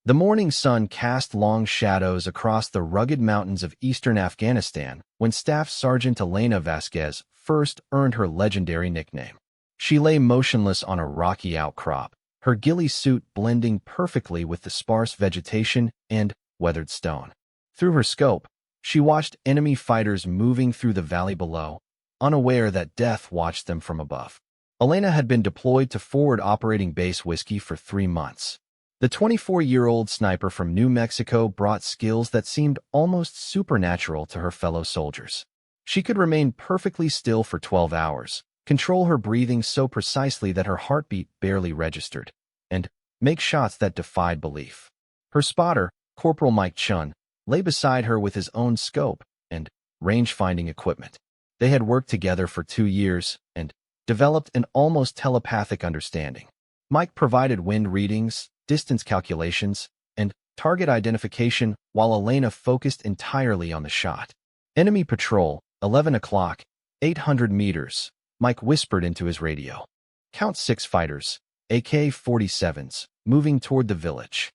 The morning sun cast long shadows across the rugged mountains of eastern Afghanistan when Staff Sergeant Elena Vasquez first earned her legendary nickname. She lay motionless on a rocky outcrop, her ghillie suit blending perfectly with the sparse vegetation and weathered stone. Through her scope, she watched enemy fighters moving through the valley below, unaware that death watched them from above. Elena had been deployed to Forward Operating Base Whiskey for 3 months. The 24-year-old sniper from New Mexico brought skills that seemed almost supernatural to her fellow soldiers. She could remain perfectly still for 12 hours, control her breathing so precisely that her heartbeat barely registered, and make shots that defied belief. Her spotter, Corporal Mike Chun, lay beside her with his own scope and range-finding equipment. They had worked together for 2 years and developed an almost telepathic understanding. Mike provided wind readings, distance calculations, and target identification while Elena focused entirely on the shot. Enemy patrol, 11 o'clock, 800 meters, Mike whispered into his radio. Count 6 fighters, AK-47s, moving toward the village.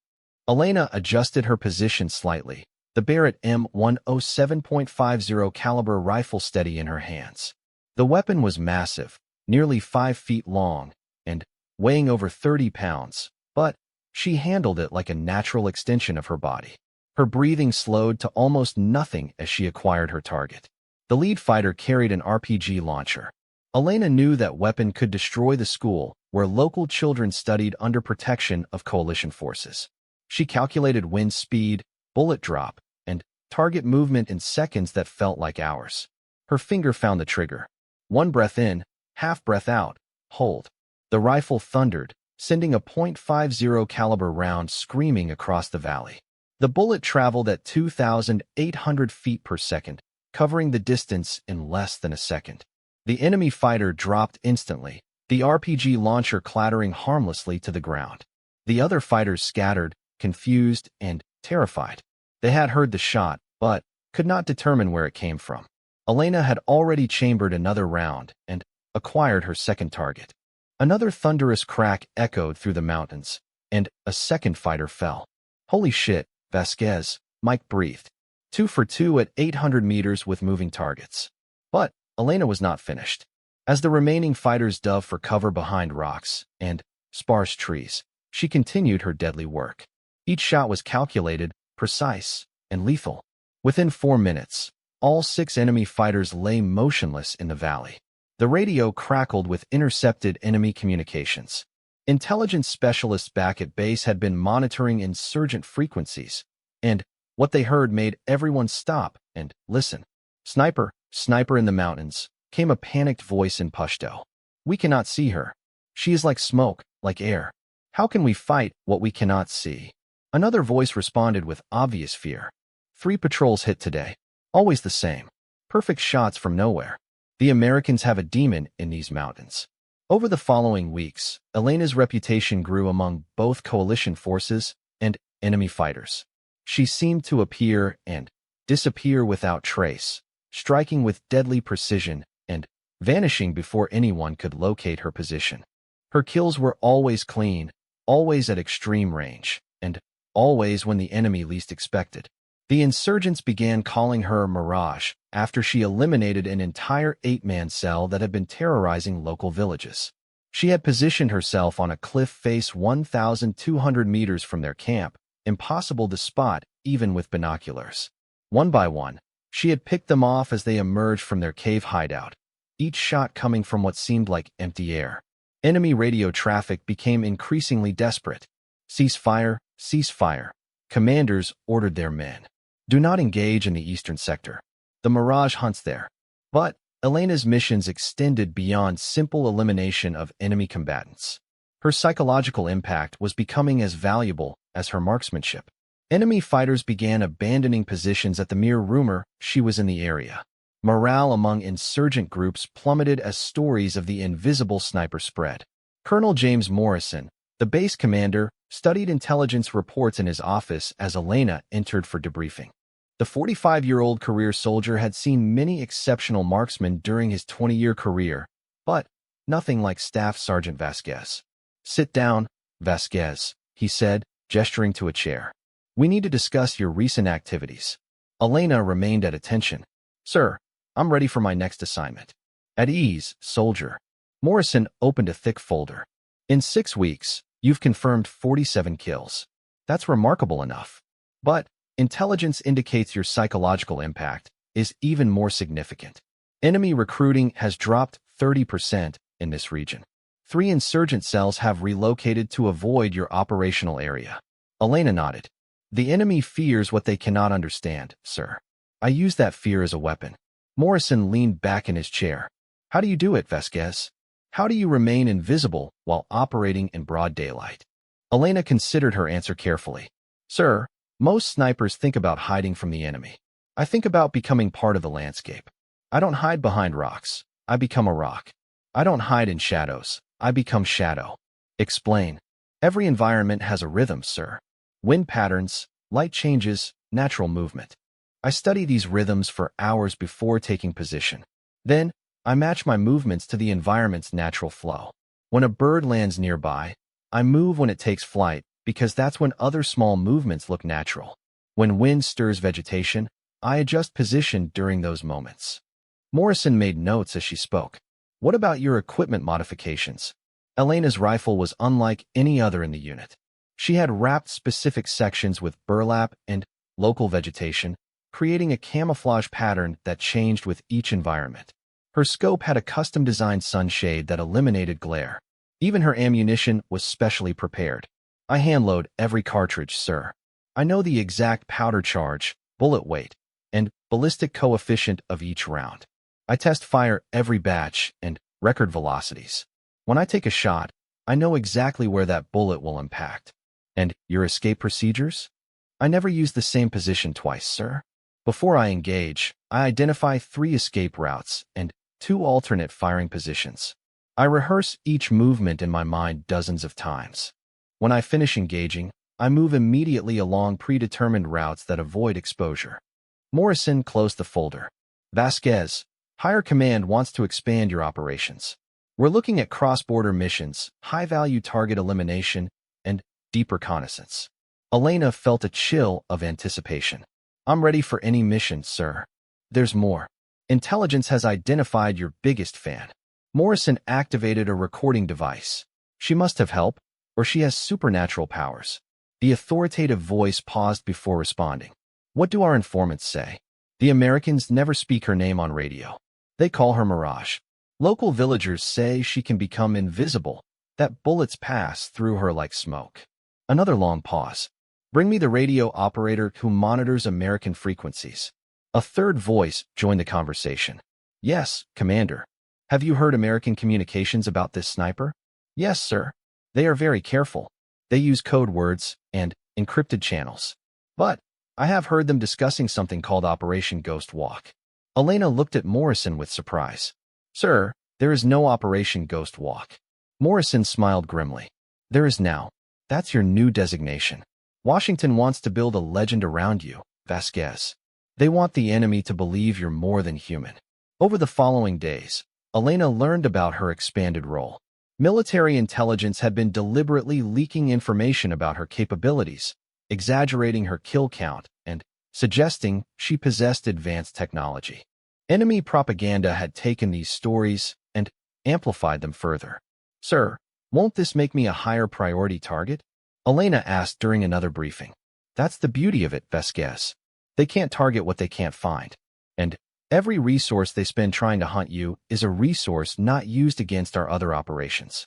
Elena adjusted her position slightly, the Barrett M107.50 caliber rifle steady in her hands. The weapon was massive, nearly 5 feet long, and weighing over 30 pounds, but she handled it like a natural extension of her body. Her breathing slowed to almost nothing as she acquired her target. The lead fighter carried an RPG launcher. Elena knew that weapon could destroy the school where local children studied under protection of coalition forces. She calculated wind speed, bullet drop, and target movement in seconds that felt like hours. Her finger found the trigger. 1 breath in, half breath out, hold. The rifle thundered, sending a .50 caliber round screaming across the valley. The bullet traveled at 2,800 feet per second, covering the distance in less than a second. The enemy fighter dropped instantly, the RPG launcher clattering harmlessly to the ground. The other fighters scattered, confused, and terrified. They had heard the shot, but could not determine where it came from. Elena had already chambered another round and acquired her second target. Another thunderous crack echoed through the mountains, and a second fighter fell. Holy shit, Vasquez, Mike breathed. 2 for 2 at 800 meters with moving targets. But Elena was not finished. As the remaining fighters dove for cover behind rocks and sparse trees, she continued her deadly work. Each shot was calculated, precise, and lethal. Within 4 minutes, all 6 enemy fighters lay motionless in the valley. The radio crackled with intercepted enemy communications. Intelligence specialists back at base had been monitoring insurgent frequencies, and what they heard made everyone stop and listen. Sniper, sniper in the mountains, came a panicked voice in Pashto. We cannot see her. She is like smoke, like air. How can we fight what we cannot see? Another voice responded with obvious fear. 3 patrols hit today. Always the same. Perfect shots from nowhere. The Americans have a demon in these mountains. Over the following weeks, Elena's reputation grew among both coalition forces and enemy fighters. She seemed to appear and disappear without trace, striking with deadly precision and vanishing before anyone could locate her position. Her kills were always clean, always at extreme range, and always when the enemy least expected. The insurgents began calling her Mirage after she eliminated an entire 8-man cell that had been terrorizing local villages. She had positioned herself on a cliff face 1,200 meters from their camp, impossible to spot even with binoculars. One by one, she had picked them off as they emerged from their cave hideout, each shot coming from what seemed like empty air. Enemy radio traffic became increasingly desperate. Cease fire, cease fire. Commanders ordered their men. Do not engage in the eastern sector. The Mirage hunts there. But Elena's missions extended beyond simple elimination of enemy combatants. Her psychological impact was becoming as valuable as her marksmanship. Enemy fighters began abandoning positions at the mere rumor she was in the area. Morale among insurgent groups plummeted as stories of the invisible sniper spread. Colonel James Morrison, the base commander, studied intelligence reports in his office as Elena entered for debriefing. The 45-year-old career soldier had seen many exceptional marksmen during his 20-year career, but nothing like Staff Sergeant Vasquez. Sit down, Vasquez, he said, gesturing to a chair. We need to discuss your recent activities. Elena remained at attention. Sir, I'm ready for my next assignment. At ease, soldier. Morrison opened a thick folder. In 6 weeks, you've confirmed 47 kills. That's remarkable enough. But intelligence indicates your psychological impact is even more significant. Enemy recruiting has dropped 30% in this region. 3 insurgent cells have relocated to avoid your operational area. Elena nodded. The enemy fears what they cannot understand, sir. I use that fear as a weapon. Morrison leaned back in his chair. How do you do it, Vasquez? How do you remain invisible while operating in broad daylight? Elena considered her answer carefully. Sir, most snipers think about hiding from the enemy. I think about becoming part of the landscape. I don't hide behind rocks. I become a rock. I don't hide in shadows. I become shadow. Explain. Every environment has a rhythm, sir. Wind patterns, light changes, natural movement. I study these rhythms for hours before taking position. Then, I match my movements to the environment's natural flow. When a bird lands nearby, I move when it takes flight because that's when other small movements look natural. When wind stirs vegetation, I adjust position during those moments. Morrison made notes as she spoke. What about your equipment modifications? Elena's rifle was unlike any other in the unit. She had wrapped specific sections with burlap and local vegetation, creating a camouflage pattern that changed with each environment. Her scope had a custom-designed sunshade that eliminated glare. Even her ammunition was specially prepared. I handload every cartridge, sir. I know the exact powder charge, bullet weight, and ballistic coefficient of each round. I test fire every batch and record velocities. When I take a shot, I know exactly where that bullet will impact. And your escape procedures? I never use the same position twice, sir. Before I engage, I identify 3 escape routes and 2 alternate firing positions. I rehearse each movement in my mind dozens of times. When I finish engaging, I move immediately along predetermined routes that avoid exposure. Morrison closed the folder. Vasquez, Higher Command wants to expand your operations. We're looking at cross-border missions, high-value target elimination, and deep reconnaissance. Elena felt a chill of anticipation. I'm ready for any mission, sir. There's more. Intelligence has identified your biggest fan. Morrison activated a recording device. She must have help, or she has supernatural powers. The authoritative voice paused before responding. What do our informants say? The Americans never speak her name on radio. They call her Mirage. Local villagers say she can become invisible, that bullets pass through her like smoke. Another long pause. Bring me the radio operator who monitors American frequencies. A third voice joined the conversation. Yes, Commander. Have you heard American communications about this sniper? Yes, sir. They are very careful. They use code words and encrypted channels. But I have heard them discussing something called Operation Ghost Walk. Elena looked at Morrison with surprise. Sir, there is no Operation Ghost Walk. Morrison smiled grimly. There is now. That's your new designation. Washington wants to build a legend around you, Vasquez. They want the enemy to believe you're more than human. Over the following days, Elena learned about her expanded role. Military intelligence had been deliberately leaking information about her capabilities, exaggerating her kill count, and suggesting she possessed advanced technology. Enemy propaganda had taken these stories and amplified them further. Sir, won't this make me a higher priority target? Elena asked during another briefing. That's the beauty of it, Vasquez. They can't target what they can't find. And every resource they spend trying to hunt you is a resource not used against our other operations.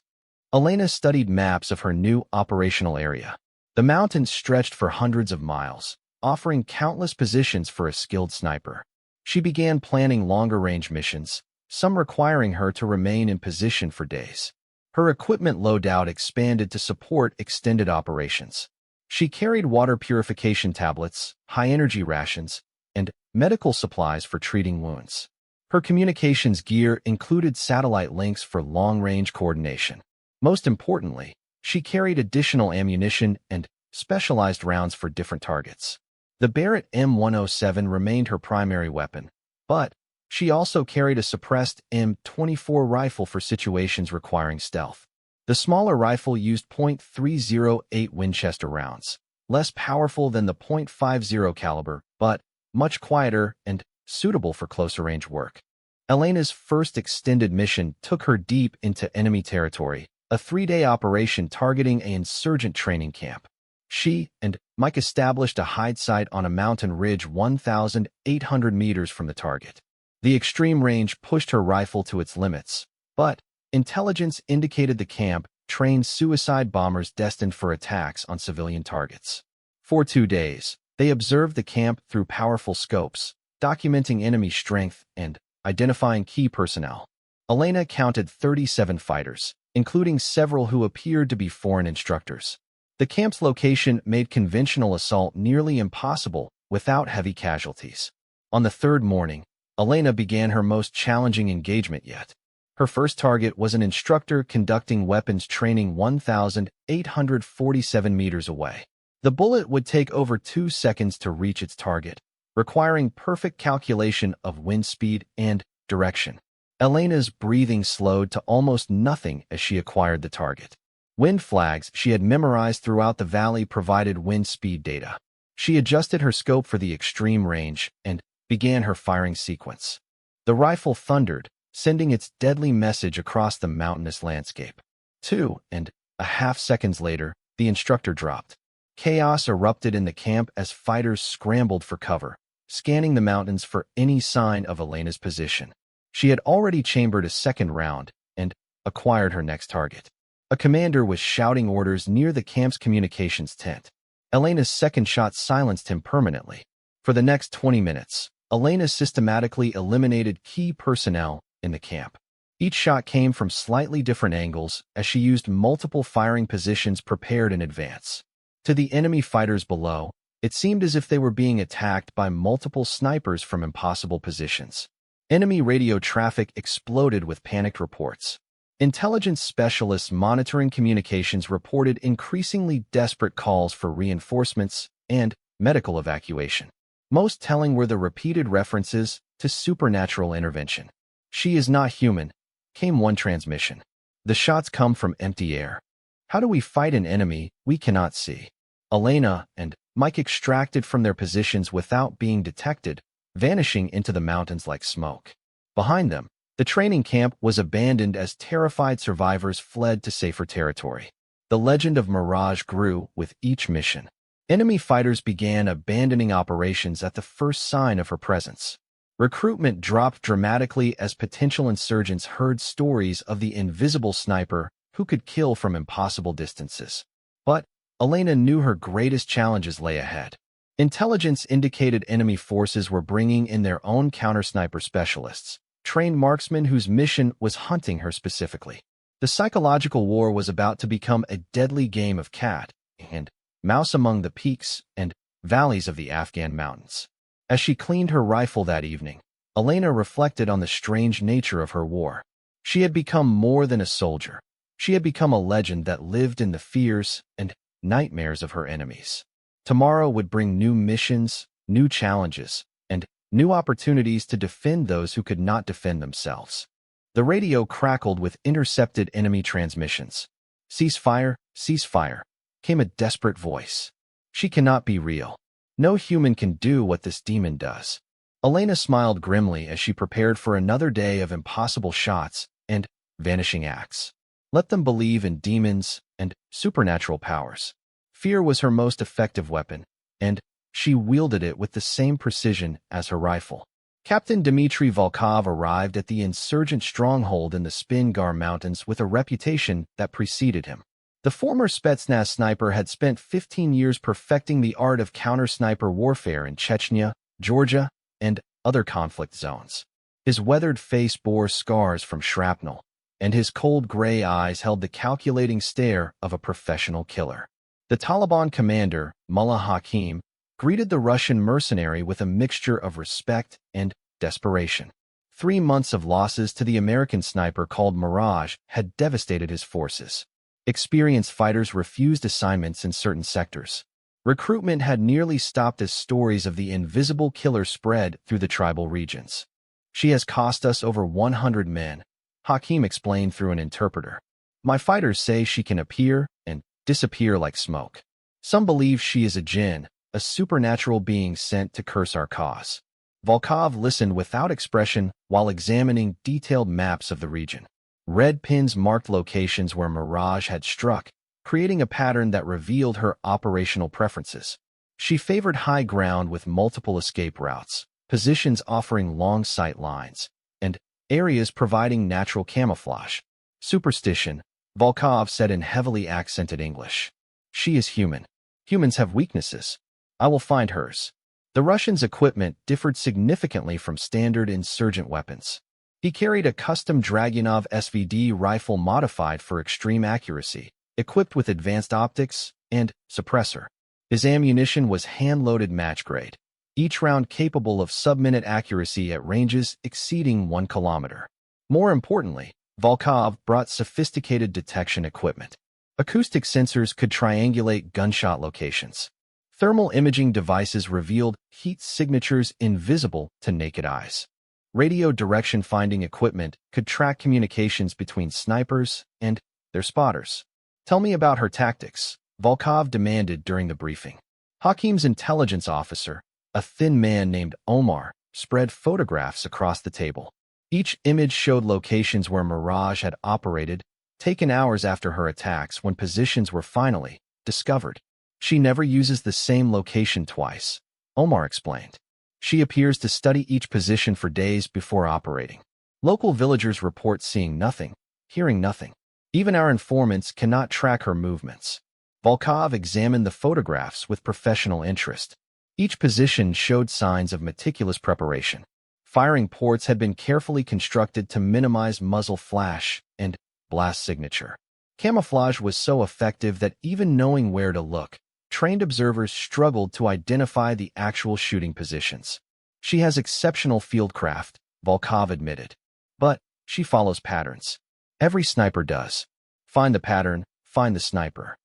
Elena studied maps of her new operational area. The mountains stretched for hundreds of miles, offering countless positions for a skilled sniper. She began planning longer-range missions, some requiring her to remain in position for days. Her equipment loadout expanded to support extended operations. She carried water purification tablets, high-energy rations, and medical supplies for treating wounds. Her communications gear included satellite links for long-range coordination. Most importantly, she carried additional ammunition and specialized rounds for different targets. The Barrett M107 remained her primary weapon, but she also carried a suppressed M24 rifle for situations requiring stealth. The smaller rifle used .308 Winchester rounds, less powerful than the .50 caliber, but much quieter and suitable for closer-range work. Elena's first extended mission took her deep into enemy territory, a 3-day operation targeting an insurgent training camp. She and Mike established a hide site on a mountain ridge 1,800 meters from the target. The extreme range pushed her rifle to its limits, but intelligence indicated the camp trained suicide bombers destined for attacks on civilian targets. For 2 days, they observed the camp through powerful scopes, documenting enemy strength and identifying key personnel. Elena counted 37 fighters, including several who appeared to be foreign instructors. The camp's location made conventional assault nearly impossible without heavy casualties. On the third morning, Elena began her most challenging engagement yet. Her first target was an instructor conducting weapons training 1,847 meters away. The bullet would take over 2 seconds to reach its target, requiring perfect calculation of wind speed and direction. Elena's breathing slowed to almost nothing as she acquired the target. Wind flags she had memorized throughout the valley provided wind speed data. She adjusted her scope for the extreme range and began her firing sequence. The rifle thundered, sending its deadly message across the mountainous landscape. 2.5 seconds later, the instructor dropped. Chaos erupted in the camp as fighters scrambled for cover, scanning the mountains for any sign of Elena's position. She had already chambered a second round and acquired her next target. A commander was shouting orders near the camp's communications tent. Elena's second shot silenced him permanently. For the next 20 minutes, Elena systematically eliminated key personnel in the camp. Each shot came from slightly different angles as she used multiple firing positions prepared in advance. To the enemy fighters below, it seemed as if they were being attacked by multiple snipers from impossible positions. Enemy radio traffic exploded with panicked reports. Intelligence specialists monitoring communications reported increasingly desperate calls for reinforcements and medical evacuation. Most telling were the repeated references to supernatural intervention. "She is not human," came one transmission. "The shots come from empty air. How do we fight an enemy we cannot see?" Elena and Mike extracted from their positions without being detected, vanishing into the mountains like smoke. Behind them, the training camp was abandoned as terrified survivors fled to safer territory. The legend of Mirage grew with each mission. Enemy fighters began abandoning operations at the first sign of her presence. Recruitment dropped dramatically as potential insurgents heard stories of the invisible sniper who could kill from impossible distances. But Elena knew her greatest challenges lay ahead. Intelligence indicated enemy forces were bringing in their own counter-sniper specialists, trained marksmen whose mission was hunting her specifically. The psychological war was about to become a deadly game of cat and mouse among the peaks and valleys of the Afghan mountains. As she cleaned her rifle that evening, Elena reflected on the strange nature of her war. She had become more than a soldier. She had become a legend that lived in the fears and nightmares of her enemies. Tomorrow would bring new missions, new challenges, and new opportunities to defend those who could not defend themselves. The radio crackled with intercepted enemy transmissions. "Cease fire, cease fire," came a desperate voice. "She cannot be real. No human can do what this demon does." Elena smiled grimly as she prepared for another day of impossible shots and vanishing acts. Let them believe in demons and supernatural powers. Fear was her most effective weapon, and she wielded it with the same precision as her rifle. Captain Dmitry Volkov arrived at the insurgent stronghold in the Spingar Mountains with a reputation that preceded him. The former Spetsnaz sniper had spent 15 years perfecting the art of counter-sniper warfare in Chechnya, Georgia, and other conflict zones. His weathered face bore scars from shrapnel, and his cold gray eyes held the calculating stare of a professional killer. The Taliban commander, Mullah Hakim, greeted the Russian mercenary with a mixture of respect and desperation. 3 months of losses to the American sniper called Mirage had devastated his forces. Experienced fighters refused assignments in certain sectors. Recruitment had nearly stopped as stories of the invisible killer spread through the tribal regions. "She has cost us over 100 men," Hakim explained through an interpreter. My fighters say she can appear and disappear like smoke. Some believe she is a jinn, a supernatural being sent to curse our cause. Volkov listened without expression while examining detailed maps of the region. Red pins marked locations where Mirage had struck, creating a pattern that revealed her operational preferences. She favored high ground with multiple escape routes, positions offering long sight lines, and areas providing natural camouflage. Superstition, Volkov said in heavily accented English. She is human. Humans have weaknesses. I will find hers. The Russians' equipment differed significantly from standard insurgent weapons. He carried a custom Dragunov SVD rifle modified for extreme accuracy, equipped with advanced optics and suppressor. His ammunition was hand-loaded match-grade, each round capable of sub-minute accuracy at ranges exceeding 1 kilometer. More importantly, Volkov brought sophisticated detection equipment. Acoustic sensors could triangulate gunshot locations. Thermal imaging devices revealed heat signatures invisible to naked eyes. Radio direction finding equipment could track communications between snipers and their spotters. Tell me about her tactics, Volkov demanded during the briefing. Hakim's intelligence officer, a thin man named Omar, spread photographs across the table. Each image showed locations where Mirage had operated, taken hours after her attacks when positions were finally discovered. She never uses the same location twice, Omar explained. She appears to study each position for days before operating. Local villagers report seeing nothing, hearing nothing. Even our informants cannot track her movements. Volkov examined the photographs with professional interest. Each position showed signs of meticulous preparation. Firing ports had been carefully constructed to minimize muzzle flash and blast signature. Camouflage was so effective that even knowing where to look, trained observers struggled to identify the actual shooting positions. She has exceptional fieldcraft, Volkov admitted. But she follows patterns. Every sniper does. Find the pattern, find the sniper.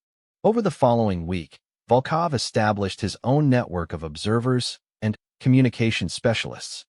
Over the following week, Volkov established his own network of observers and communication specialists.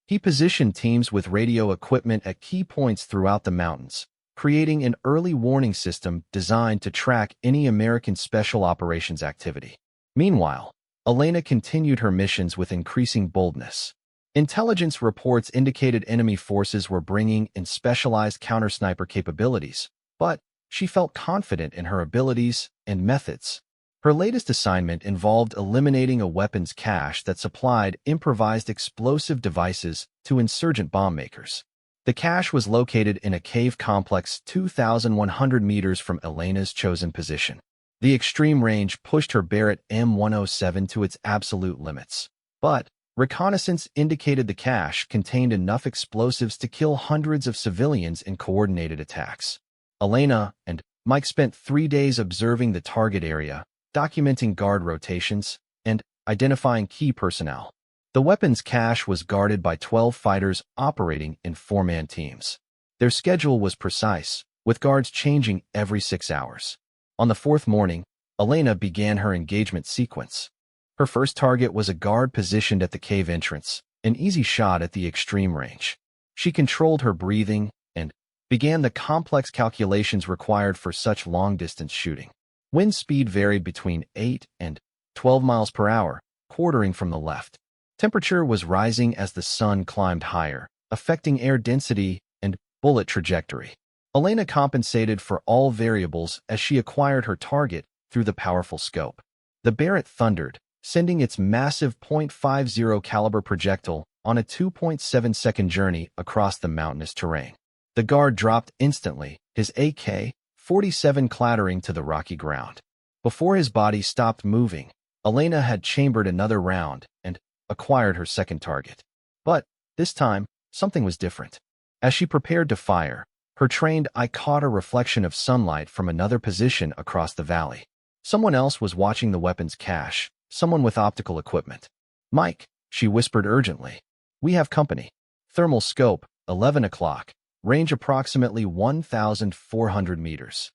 He positioned teams with radio equipment at key points throughout the mountains, creating an early warning system designed to track any American Special Operations activity. Meanwhile, Elena continued her missions with increasing boldness. Intelligence reports indicated enemy forces were bringing in specialized counter-sniper capabilities, but she felt confident in her abilities and methods. Her latest assignment involved eliminating a weapons cache that supplied improvised explosive devices to insurgent bomb makers. The cache was located in a cave complex 2,100 meters from Elena's chosen position. The extreme range pushed her Barrett M107 to its absolute limits. But reconnaissance indicated the cache contained enough explosives to kill hundreds of civilians in coordinated attacks. Elena and Mike spent 3 days observing the target area, documenting guard rotations, and identifying key personnel. The weapons cache was guarded by 12 fighters operating in 4-man teams. Their schedule was precise, with guards changing every 6 hours. On the 4th morning, Elena began her engagement sequence. Her first target was a guard positioned at the cave entrance, an easy shot at the extreme range. She controlled her breathing and began the complex calculations required for such long-distance shooting. Wind speed varied between 8 and 12 miles per hour, quartering from the left. Temperature was rising as the sun climbed higher, affecting air density and bullet trajectory. Elena compensated for all variables as she acquired her target through the powerful scope. The Barrett thundered, sending its massive .50 caliber projectile on a 2.7-second journey across the mountainous terrain. The guard dropped instantly, his AK-47 clattering to the rocky ground. Before his body stopped moving, Elena had chambered another round and acquired her second target. But this time, something was different. As she prepared to fire, her trained eye caught a reflection of sunlight from another position across the valley. Someone else was watching the weapons cache, someone with optical equipment. "Mike," she whispered urgently. "We have company. Thermal scope, 11 o'clock. Range approximately 1,400 meters."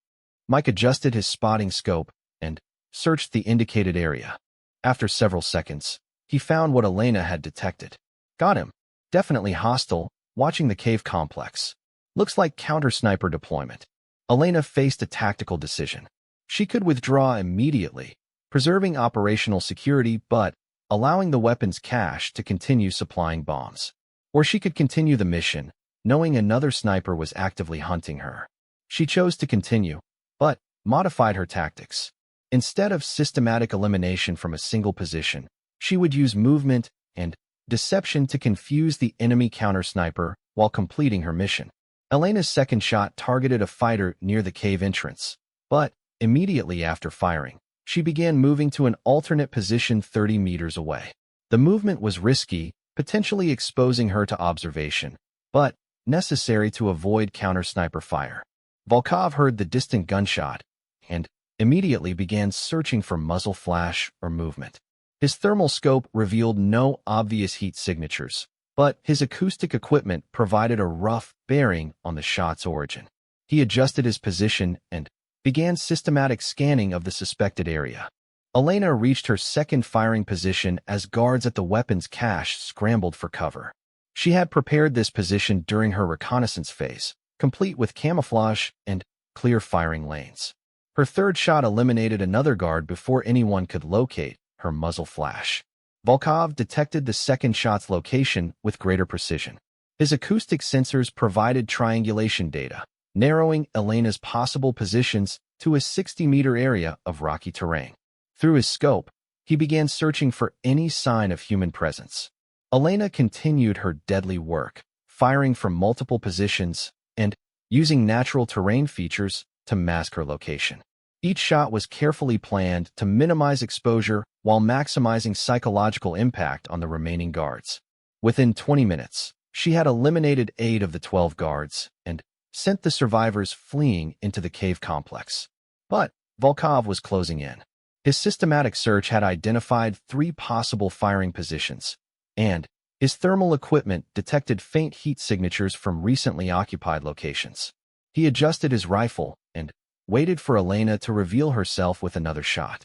Mike adjusted his spotting scope and searched the indicated area. After several seconds, he found what Elena had detected. "Got him. Definitely hostile, watching the cave complex. Looks like counter-sniper deployment." Elena faced a tactical decision. She could withdraw immediately, preserving operational security but allowing the weapon's cache to continue supplying bombs. Or she could continue the mission, knowing another sniper was actively hunting her. She chose to continue, but modified her tactics. Instead of systematic elimination from a single position, she would use movement and deception to confuse the enemy counter-sniper while completing her mission. Elena's second shot targeted a fighter near the cave entrance, but immediately after firing, she began moving to an alternate position 30 meters away. The movement was risky, potentially exposing her to observation, but necessary to avoid counter-sniper fire. Volkov heard the distant gunshot and immediately began searching for muzzle flash or movement. His thermal scope revealed no obvious heat signatures, but his acoustic equipment provided a rough bearing on the shot's origin. He adjusted his position and began systematic scanning of the suspected area. Elena reached her second firing position as guards at the weapon's cache scrambled for cover. She had prepared this position during her reconnaissance phase, complete with camouflage and clear firing lanes. Her third shot eliminated another guard before anyone could locate her muzzle flash. Volkov detected the second shot's location with greater precision. His acoustic sensors provided triangulation data, narrowing Elena's possible positions to a 60-meter area of rocky terrain. Through his scope, he began searching for any sign of human presence. Elena continued her deadly work, firing from multiple positions and using natural terrain features to mask her location. Each shot was carefully planned to minimize exposure while maximizing psychological impact on the remaining guards. Within 20 minutes, she had eliminated 8 of the 12 guards and sent the survivors fleeing into the cave complex. But Volkov was closing in. His systematic search had identified 3 possible firing positions, and his thermal equipment detected faint heat signatures from recently occupied locations. He adjusted his rifle and waited for Elena to reveal herself with another shot.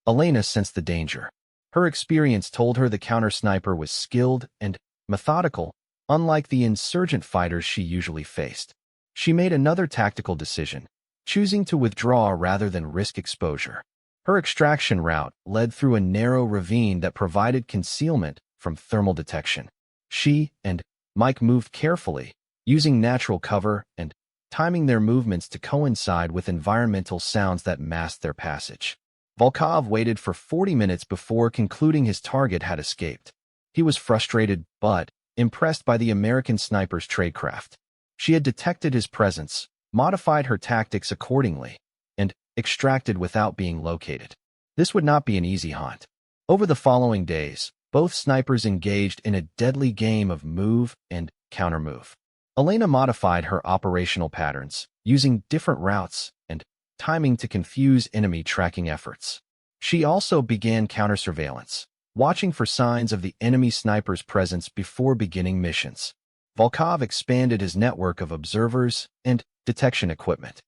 Elena sensed the danger. Her experience told her the counter-sniper was skilled and methodical, unlike the insurgent fighters she usually faced. She made another tactical decision, choosing to withdraw rather than risk exposure. Her extraction route led through a narrow ravine that provided concealment from thermal detection. She and Mike moved carefully, using natural cover and timing their movements to coincide with environmental sounds that masked their passage. Volkov waited for 40 minutes before concluding his target had escaped. He was frustrated but impressed by the American sniper's tradecraft. She had detected his presence, modified her tactics accordingly, and extracted without being located. This would not be an easy hunt. Over the following days, both snipers engaged in a deadly game of move and countermove. Elena modified her operational patterns, using different routes and timing to confuse enemy tracking efforts. She also began counter-surveillance, watching for signs of the enemy sniper's presence before beginning missions. Volkov expanded his network of observers and detection equipment.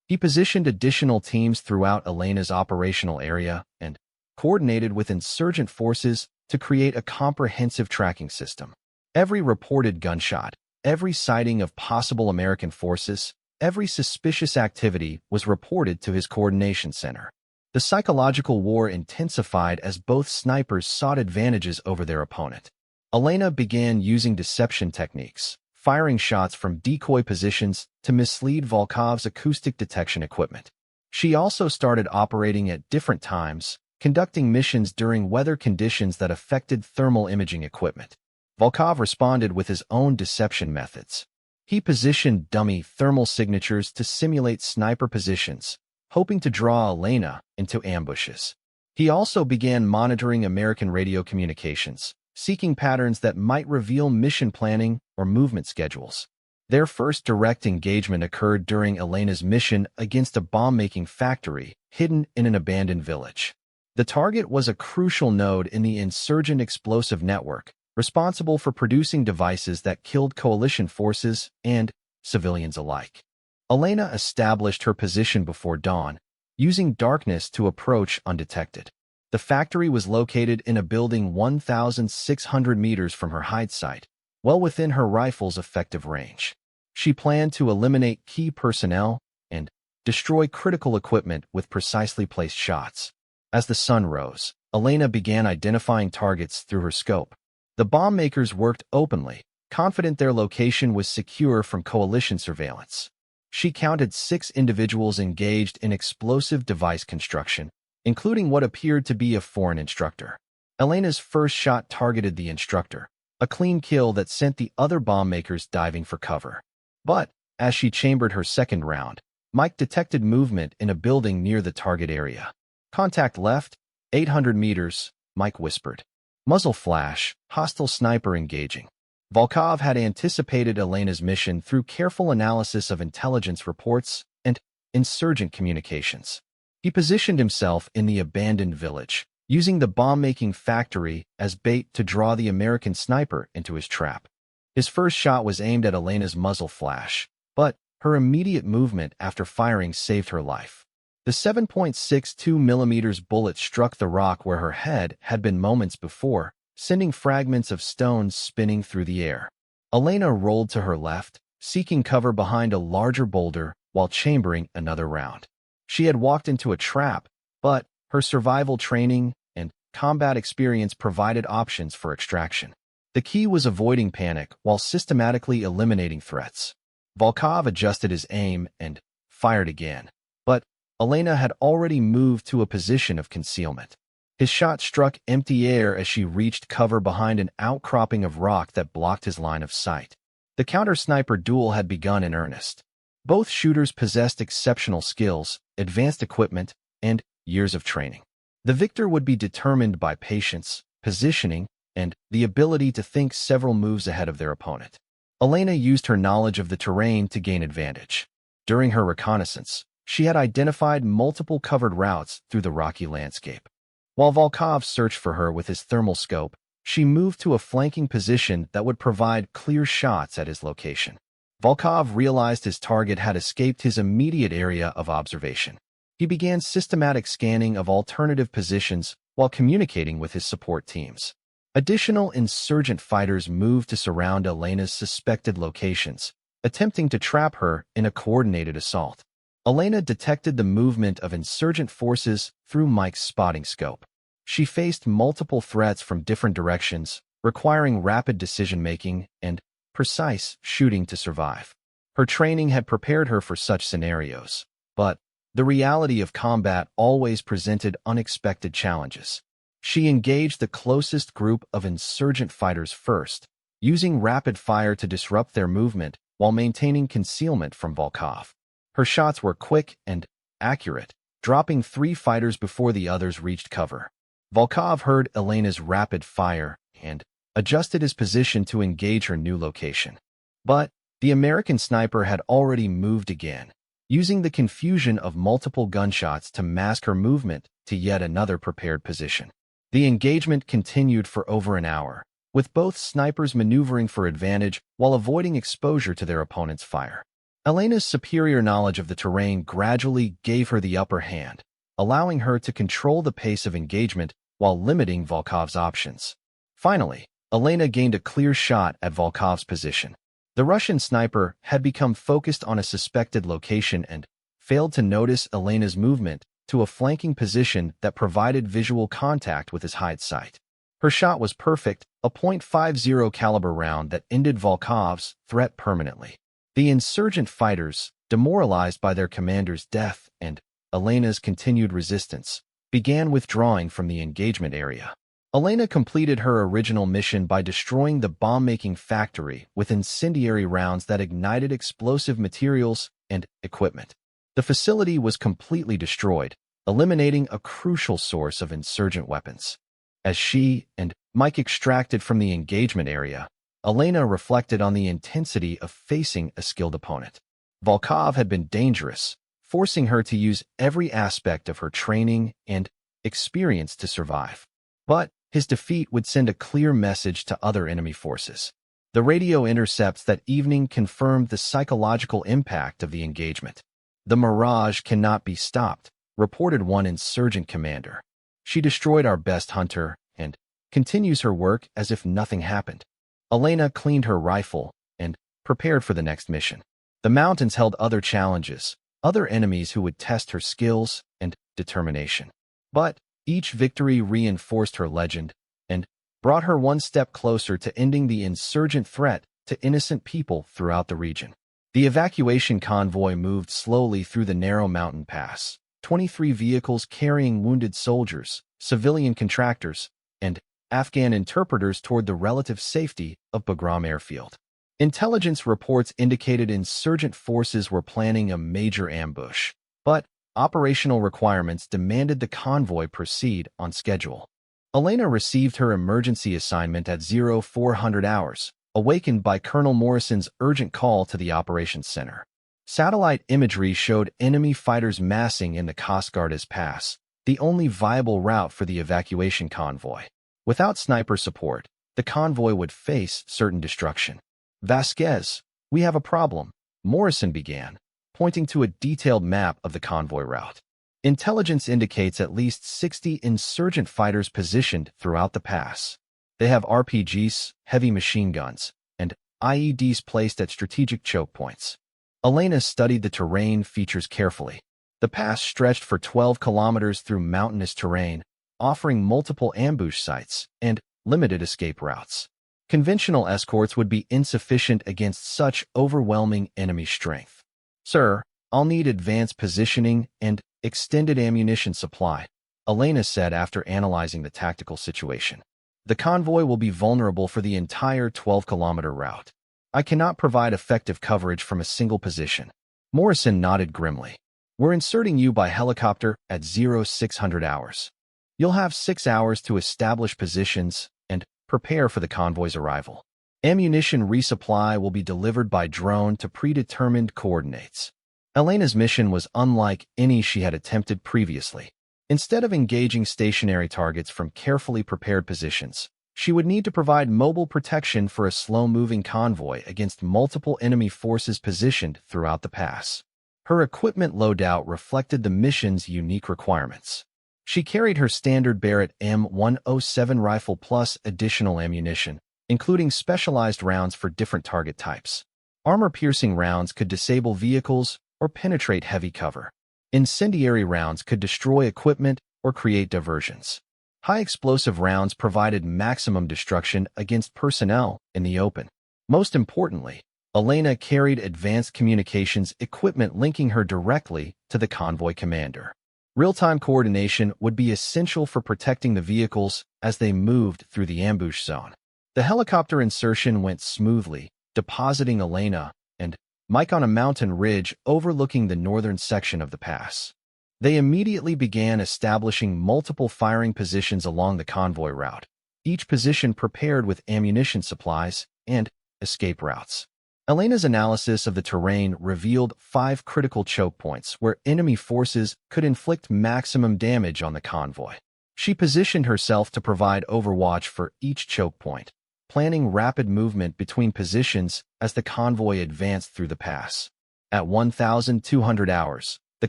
He positioned additional teams throughout Elena's operational area and coordinated with insurgent forces to create a comprehensive tracking system. Every reported gunshot, every sighting of possible American forces, every suspicious activity was reported to his coordination center. The psychological war intensified as both snipers sought advantages over their opponent. Elena began using deception techniques, firing shots from decoy positions to mislead Volkov's acoustic detection equipment. She also started operating at different times, conducting missions during weather conditions that affected thermal imaging equipment. Volkov responded with his own deception methods. He positioned dummy thermal signatures to simulate sniper positions, hoping to draw Elena into ambushes. He also began monitoring American radio communications, seeking patterns that might reveal mission planning or movement schedules. Their first direct engagement occurred during Elena's mission against a bomb-making factory hidden in an abandoned village. The target was a crucial node in the insurgent explosive network, responsible for producing devices that killed coalition forces and civilians alike. Elena established her position before dawn, using darkness to approach undetected. The factory was located in a building 1,600 meters from her hide site, well within her rifle's effective range. She planned to eliminate key personnel and destroy critical equipment with precisely placed shots. As the sun rose, Elena began identifying targets through her scope. The bomb makers worked openly, confident their location was secure from coalition surveillance. She counted 6 individuals engaged in explosive device construction, including what appeared to be a foreign instructor. Elena's first shot targeted the instructor, a clean kill that sent the other bomb makers diving for cover. But, as she chambered her second round, Mike detected movement in a building near the target area. "Contact left, 800 meters, Mike whispered. Muzzle flash, hostile sniper engaging. Volkov had anticipated Elena's mission through careful analysis of intelligence reports and insurgent communications. He positioned himself in the abandoned village, using the bomb-making factory as bait to draw the American sniper into his trap. His first shot was aimed at Elena's muzzle flash, but her immediate movement after firing saved her life. The 7.62 millimeters bullet struck the rock where her head had been moments before, sending fragments of stones spinning through the air. Elena rolled to her left, seeking cover behind a larger boulder while chambering another round. She had walked into a trap, but her survival training and combat experience provided options for extraction. The key was avoiding panic while systematically eliminating threats. Volkov adjusted his aim and fired again, but Elena had already moved to a position of concealment. His shot struck empty air as she reached cover behind an outcropping of rock that blocked his line of sight. The counter-sniper duel had begun in earnest. Both shooters possessed exceptional skills, advanced equipment, and years of training. The victor would be determined by patience, positioning, and the ability to think several moves ahead of their opponent. Elena used her knowledge of the terrain to gain advantage. During her reconnaissance, she had identified multiple covered routes through the rocky landscape. While Volkov searched for her with his thermal scope, she moved to a flanking position that would provide clear shots at his location. Volkov realized his target had escaped his immediate area of observation. He began systematic scanning of alternative positions while communicating with his support teams. Additional insurgent fighters moved to surround Elena's suspected locations, attempting to trap her in a coordinated assault. Elena detected the movement of insurgent forces through Mike's spotting scope. She faced multiple threats from different directions, requiring rapid decision-making and precise shooting to survive. Her training had prepared her for such scenarios, but the reality of combat always presented unexpected challenges. She engaged the closest group of insurgent fighters first, using rapid fire to disrupt their movement while maintaining concealment from Volkov. Her shots were quick and accurate, dropping 3 fighters before the others reached cover. Volkov heard Elena's rapid fire and adjusted his position to engage her new location. But the American sniper had already moved again, using the confusion of multiple gunshots to mask her movement to yet another prepared position. The engagement continued for over an hour, with both snipers maneuvering for advantage while avoiding exposure to their opponent's fire. Elena's superior knowledge of the terrain gradually gave her the upper hand, allowing her to control the pace of engagement while limiting Volkov's options. Finally, Elena gained a clear shot at Volkov's position. The Russian sniper had become focused on a suspected location and failed to notice Elena's movement to a flanking position that provided visual contact with his hide sight. Her shot was perfect, a .50 caliber round that ended Volkov's threat permanently. The insurgent fighters, demoralized by their commander's death and Elena's continued resistance, began withdrawing from the engagement area. Elena completed her original mission by destroying the bomb-making factory with incendiary rounds that ignited explosive materials and equipment. The facility was completely destroyed, eliminating a crucial source of insurgent weapons. As she and Mike extracted from the engagement area, Elena reflected on the intensity of facing a skilled opponent. Volkov had been dangerous, forcing her to use every aspect of her training and experience to survive. But his defeat would send a clear message to other enemy forces. The radio intercepts that evening confirmed the psychological impact of the engagement. "The Mirage cannot be stopped," reported one insurgent commander. "She destroyed our best hunter and continues her work as if nothing happened." Elena cleaned her rifle and prepared for the next mission. The mountains held other challenges, other enemies who would test her skills and determination. But each victory reinforced her legend and brought her one step closer to ending the insurgent threat to innocent people throughout the region. The evacuation convoy moved slowly through the narrow mountain pass. 23 vehicles carrying wounded soldiers, civilian contractors, and Afghan interpreters toward the relative safety of Bagram airfield. Intelligence reports indicated insurgent forces were planning a major ambush, but operational requirements demanded the convoy proceed on schedule. Elena received her emergency assignment at 0400 hours, awakened by Colonel Morrison's urgent call to the operations center. Satellite imagery showed enemy fighters massing in the Kasgardas Pass, the only viable route for the evacuation convoy. Without sniper support, the convoy would face certain destruction. Vasquez, we have a problem, Morrison began, pointing to a detailed map of the convoy route. Intelligence indicates at least 60 insurgent fighters positioned throughout the pass. They have RPGs, heavy machine guns, and IEDs placed at strategic choke points. Elena studied the terrain features carefully. The pass stretched for 12 kilometers through mountainous terrain, offering multiple ambush sites and limited escape routes. Conventional escorts would be insufficient against such overwhelming enemy strength. Sir, I'll need advanced positioning and extended ammunition supply, Elena said after analyzing the tactical situation. The convoy will be vulnerable for the entire 12-kilometer route. I cannot provide effective coverage from a single position. Morrison nodded grimly. We're inserting you by helicopter at 0600 hours. You'll have 6 hours to establish positions and prepare for the convoy's arrival. Ammunition resupply will be delivered by drone to predetermined coordinates. Elena's mission was unlike any she had attempted previously. Instead of engaging stationary targets from carefully prepared positions, she would need to provide mobile protection for a slow-moving convoy against multiple enemy forces positioned throughout the pass. Her equipment loadout reflected the mission's unique requirements. She carried her standard Barrett M107 rifle plus additional ammunition, including specialized rounds for different target types. Armor-piercing rounds could disable vehicles or penetrate heavy cover. Incendiary rounds could destroy equipment or create diversions. High-explosive rounds provided maximum destruction against personnel in the open. Most importantly, Elena carried advanced communications equipment linking her directly to the convoy commander. Real-time coordination would be essential for protecting the vehicles as they moved through the ambush zone. The helicopter insertion went smoothly, depositing Elena and Mike on a mountain ridge overlooking the northern section of the pass. They immediately began establishing multiple firing positions along the convoy route, each position prepared with ammunition supplies and escape routes. Elena's analysis of the terrain revealed 5 critical choke points where enemy forces could inflict maximum damage on the convoy. She positioned herself to provide overwatch for each choke point, planning rapid movement between positions as the convoy advanced through the pass. At 1200 hours, the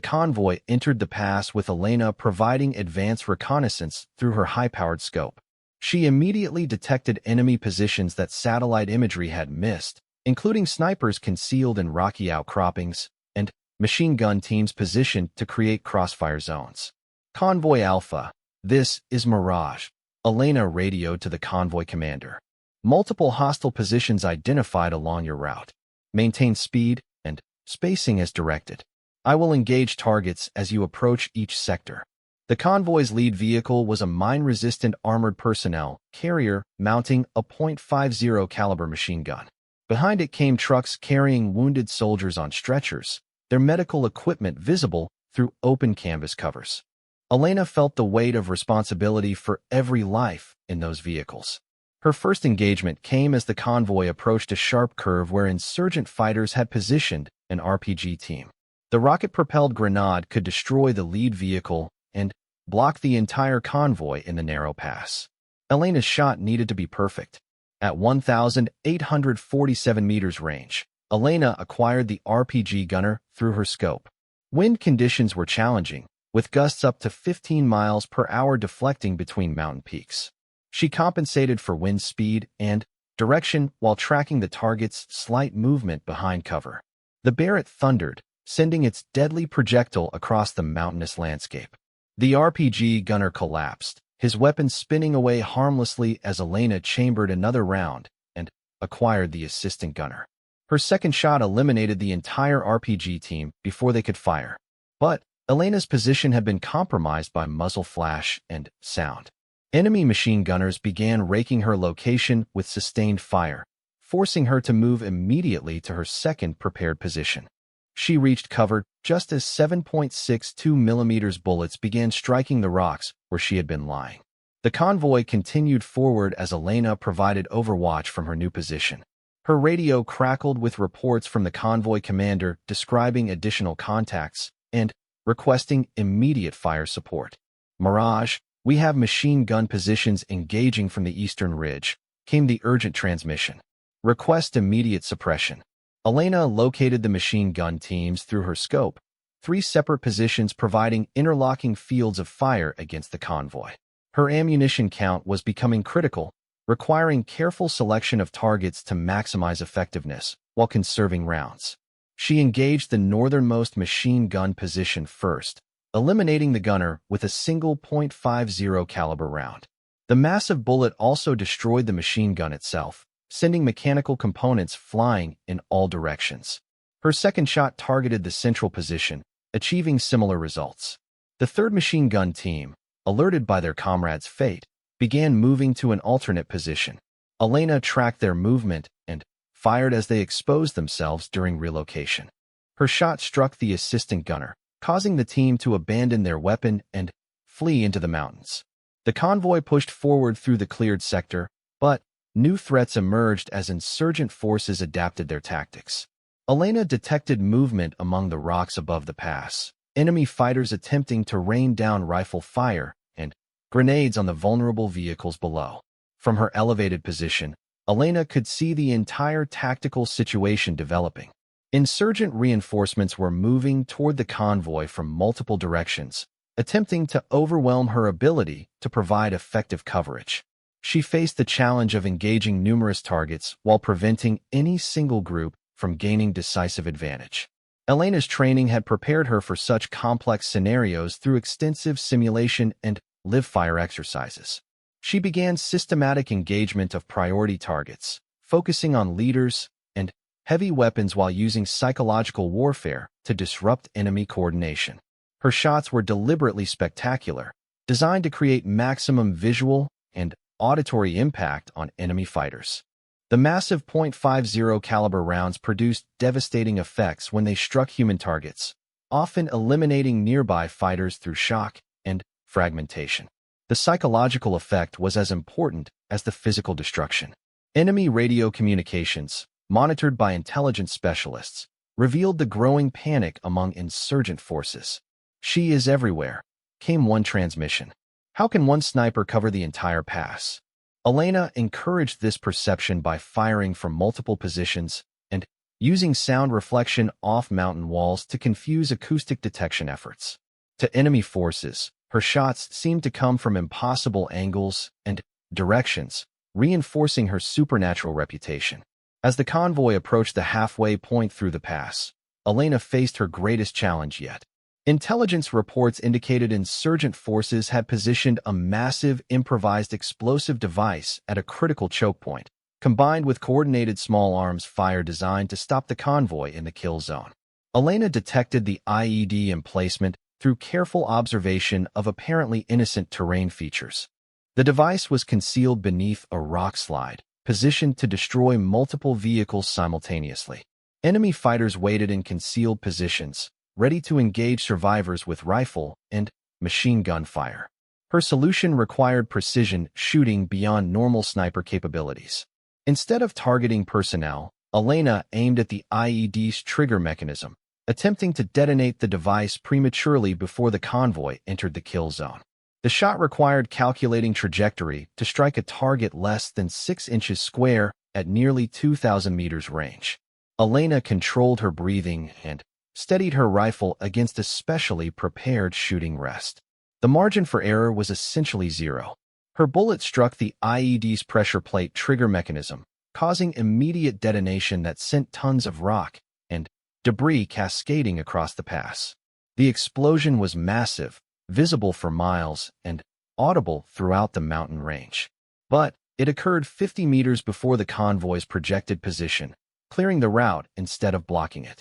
convoy entered the pass with Elena providing advanced reconnaissance through her high-powered scope. She immediately detected enemy positions that satellite imagery had missed, including snipers concealed in rocky outcroppings and machine gun teams positioned to create crossfire zones. Convoy Alpha, this is Mirage, Elena radioed to the convoy commander. Multiple hostile positions identified along your route. Maintain speed and spacing as directed. I will engage targets as you approach each sector. The convoy's lead vehicle was a mine-resistant armored personnel carrier mounting a .50 caliber machine gun. Behind it came trucks carrying wounded soldiers on stretchers, their medical equipment visible through open canvas covers. Elena felt the weight of responsibility for every life in those vehicles. Her first engagement came as the convoy approached a sharp curve where insurgent fighters had positioned an RPG team. The rocket-propelled grenade could destroy the lead vehicle and block the entire convoy in the narrow pass. Elena's shot needed to be perfect. At 1,847 meters range, Elena acquired the RPG gunner through her scope. Wind conditions were challenging, with gusts up to 15 miles per hour deflecting between mountain peaks. She compensated for wind speed and direction while tracking the target's slight movement behind cover. The Barrett thundered, sending its deadly projectile across the mountainous landscape. The RPG gunner collapsed, his weapon spinning away harmlessly as Elena chambered another round and acquired the assistant gunner. Her second shot eliminated the entire RPG team before they could fire. But Elena's position had been compromised by muzzle flash and sound. Enemy machine gunners began raking her location with sustained fire, forcing her to move immediately to her second prepared position. She reached cover just as 7.62mm bullets began striking the rocks where she had been lying. The convoy continued forward as Elena provided overwatch from her new position. Her radio crackled with reports from the convoy commander describing additional contacts and requesting immediate fire support. "Mirage, we have machine gun positions engaging from the eastern ridge," came the urgent transmission. "Request immediate suppression." Elena located the machine gun teams through her scope, 3 separate positions providing interlocking fields of fire against the convoy. Her ammunition count was becoming critical, requiring careful selection of targets to maximize effectiveness while conserving rounds. She engaged the northernmost machine gun position first, eliminating the gunner with a single .50 caliber round. The massive bullet also destroyed the machine gun itself, sending mechanical components flying in all directions. Her second shot targeted the central position, achieving similar results. The third machine gun team, alerted by their comrade's fate, began moving to an alternate position. Elena tracked their movement and fired as they exposed themselves during relocation. Her shot struck the assistant gunner, causing the team to abandon their weapon and flee into the mountains. The convoy pushed forward through the cleared sector, but new threats emerged as insurgent forces adapted their tactics. Elena detected movement among the rocks above the pass, enemy fighters attempting to rain down rifle fire and grenades on the vulnerable vehicles below. From her elevated position, Elena could see the entire tactical situation developing. Insurgent reinforcements were moving toward the convoy from multiple directions, attempting to overwhelm her ability to provide effective coverage. She faced the challenge of engaging numerous targets while preventing any single group from gaining decisive advantage. Elena's training had prepared her for such complex scenarios through extensive simulation and live-fire exercises. She began systematic engagement of priority targets, focusing on leaders and heavy weapons while using psychological warfare to disrupt enemy coordination. Her shots were deliberately spectacular, designed to create maximum visual and auditory impact on enemy fighters. The massive .50 caliber rounds produced devastating effects when they struck human targets, often eliminating nearby fighters through shock and fragmentation. The psychological effect was as important as the physical destruction. Enemy radio communications, monitored by intelligence specialists, revealed the growing panic among insurgent forces. "She is everywhere," came one transmission. "How can one sniper cover the entire pass?" Elena encouraged this perception by firing from multiple positions and using sound reflection off mountain walls to confuse acoustic detection efforts. To enemy forces, her shots seemed to come from impossible angles and directions, reinforcing her supernatural reputation. As the convoy approached the halfway point through the pass, Elena faced her greatest challenge yet. Intelligence reports indicated insurgent forces had positioned a massive improvised explosive device at a critical choke point, combined with coordinated small arms fire designed to stop the convoy in the kill zone. Elena detected the IED emplacement through careful observation of apparently innocent terrain features. The device was concealed beneath a rock slide, positioned to destroy multiple vehicles simultaneously. Enemy fighters waited in concealed positions, ready to engage survivors with rifle and machine gun fire. Her solution required precision shooting beyond normal sniper capabilities. Instead of targeting personnel, Elena aimed at the IED's trigger mechanism, attempting to detonate the device prematurely before the convoy entered the kill zone. The shot required calculating trajectory to strike a target less than 6 inches square at nearly 2,000 meters range. Elena controlled her breathing and steadied her rifle against a specially prepared shooting rest. The margin for error was essentially zero. Her bullet struck the IED's pressure plate trigger mechanism, causing immediate detonation that sent tons of rock and debris cascading across the pass. The explosion was massive, visible for miles, and audible throughout the mountain range. But it occurred 50 meters before the convoy's projected position, clearing the route instead of blocking it.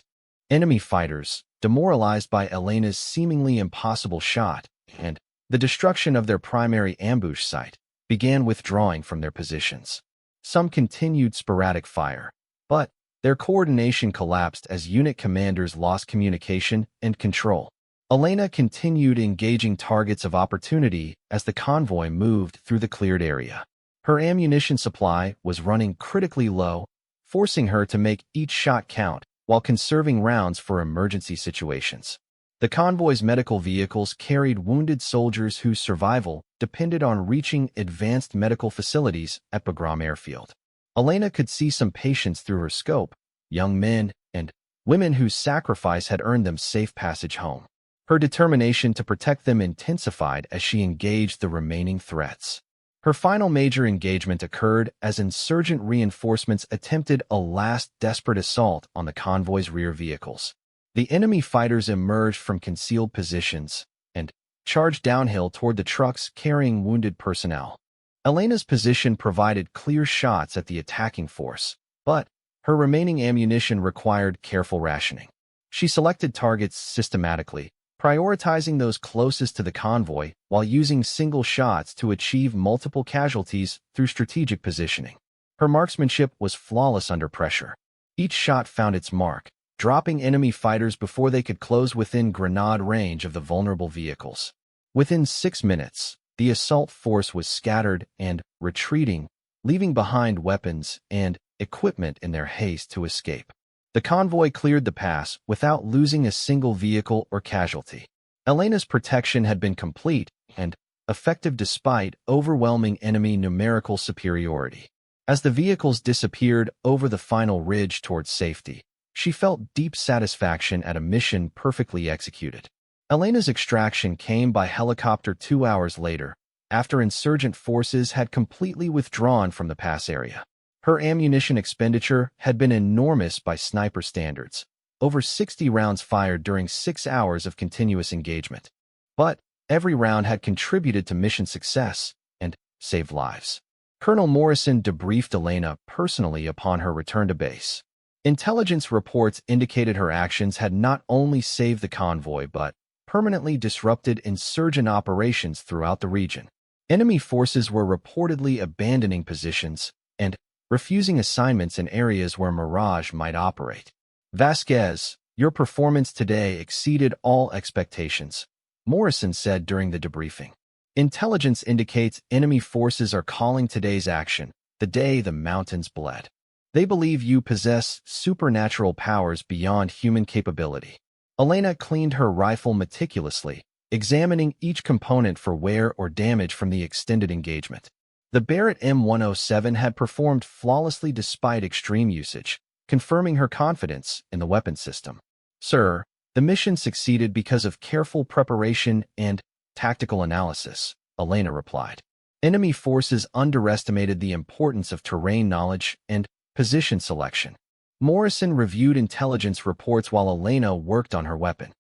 Enemy fighters, demoralized by Elena's seemingly impossible shot and the destruction of their primary ambush site, began withdrawing from their positions. Some continued sporadic fire, but their coordination collapsed as unit commanders lost communication and control. Elena continued engaging targets of opportunity as the convoy moved through the cleared area. Her ammunition supply was running critically low, forcing her to make each shot count while conserving rounds for emergency situations. The convoy's medical vehicles carried wounded soldiers whose survival depended on reaching advanced medical facilities at Bagram Airfield. Elena could see some patients through her scope, young men and women whose sacrifice had earned them safe passage home. Her determination to protect them intensified as she engaged the remaining threats. Her final major engagement occurred as insurgent reinforcements attempted a last desperate assault on the convoy's rear vehicles. The enemy fighters emerged from concealed positions and charged downhill toward the trucks carrying wounded personnel. Elena's position provided clear shots at the attacking force, but her remaining ammunition required careful rationing. She selected targets systematically, prioritizing those closest to the convoy while using single shots to achieve multiple casualties through strategic positioning. Her marksmanship was flawless under pressure. Each shot found its mark, dropping enemy fighters before they could close within grenade range of the vulnerable vehicles. Within 6 minutes, the assault force was scattered and retreating, leaving behind weapons and equipment in their haste to escape. The convoy cleared the pass without losing a single vehicle or casualty. Elena's protection had been complete and effective despite overwhelming enemy numerical superiority. As the vehicles disappeared over the final ridge towards safety, she felt deep satisfaction at a mission perfectly executed. Elena's extraction came by helicopter 2 hours later, after insurgent forces had completely withdrawn from the pass area. Her ammunition expenditure had been enormous by sniper standards, over 60 rounds fired during 6 hours of continuous engagement. But every round had contributed to mission success and saved lives. Colonel Morrison debriefed Elena personally upon her return to base. Intelligence reports indicated her actions had not only saved the convoy but permanently disrupted insurgent operations throughout the region. Enemy forces were reportedly abandoning positions and refusing assignments in areas where Mirage might operate. "Vasquez, your performance today exceeded all expectations," Morrison said during the debriefing. "Intelligence indicates enemy forces are calling today's action the day the mountains bled. They believe you possess supernatural powers beyond human capability." Elena cleaned her rifle meticulously, examining each component for wear or damage from the extended engagement. The Barrett M107 had performed flawlessly despite extreme usage, confirming her confidence in the weapon system. "Sir, the mission succeeded because of careful preparation and tactical analysis," Elena replied. "Enemy forces underestimated the importance of terrain knowledge and position selection." Morrison reviewed intelligence reports while Elena worked on her weapon.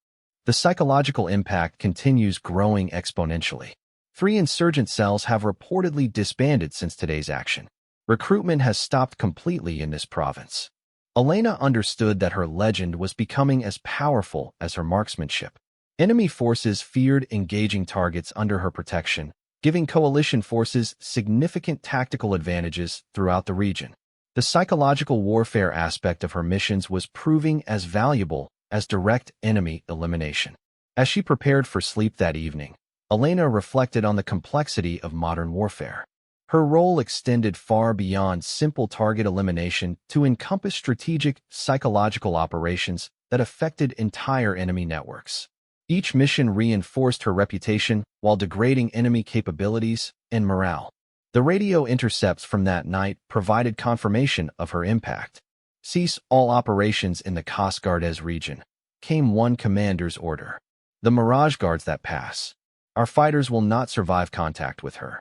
"The psychological impact continues growing exponentially. 3 insurgent cells have reportedly disbanded since today's action. Recruitment has stopped completely in this province." Elena understood that her legend was becoming as powerful as her marksmanship. Enemy forces feared engaging targets under her protection, giving coalition forces significant tactical advantages throughout the region. The psychological warfare aspect of her missions was proving as valuable as direct enemy elimination. As she prepared for sleep that evening, Elena reflected on the complexity of modern warfare. Her role extended far beyond simple target elimination to encompass strategic, psychological operations that affected entire enemy networks. Each mission reinforced her reputation while degrading enemy capabilities and morale. The radio intercepts from that night provided confirmation of her impact. "Cease all operations in the Cascardes region," came one commander's order. "The Mirage guards that pass. Our fighters will not survive contact with her."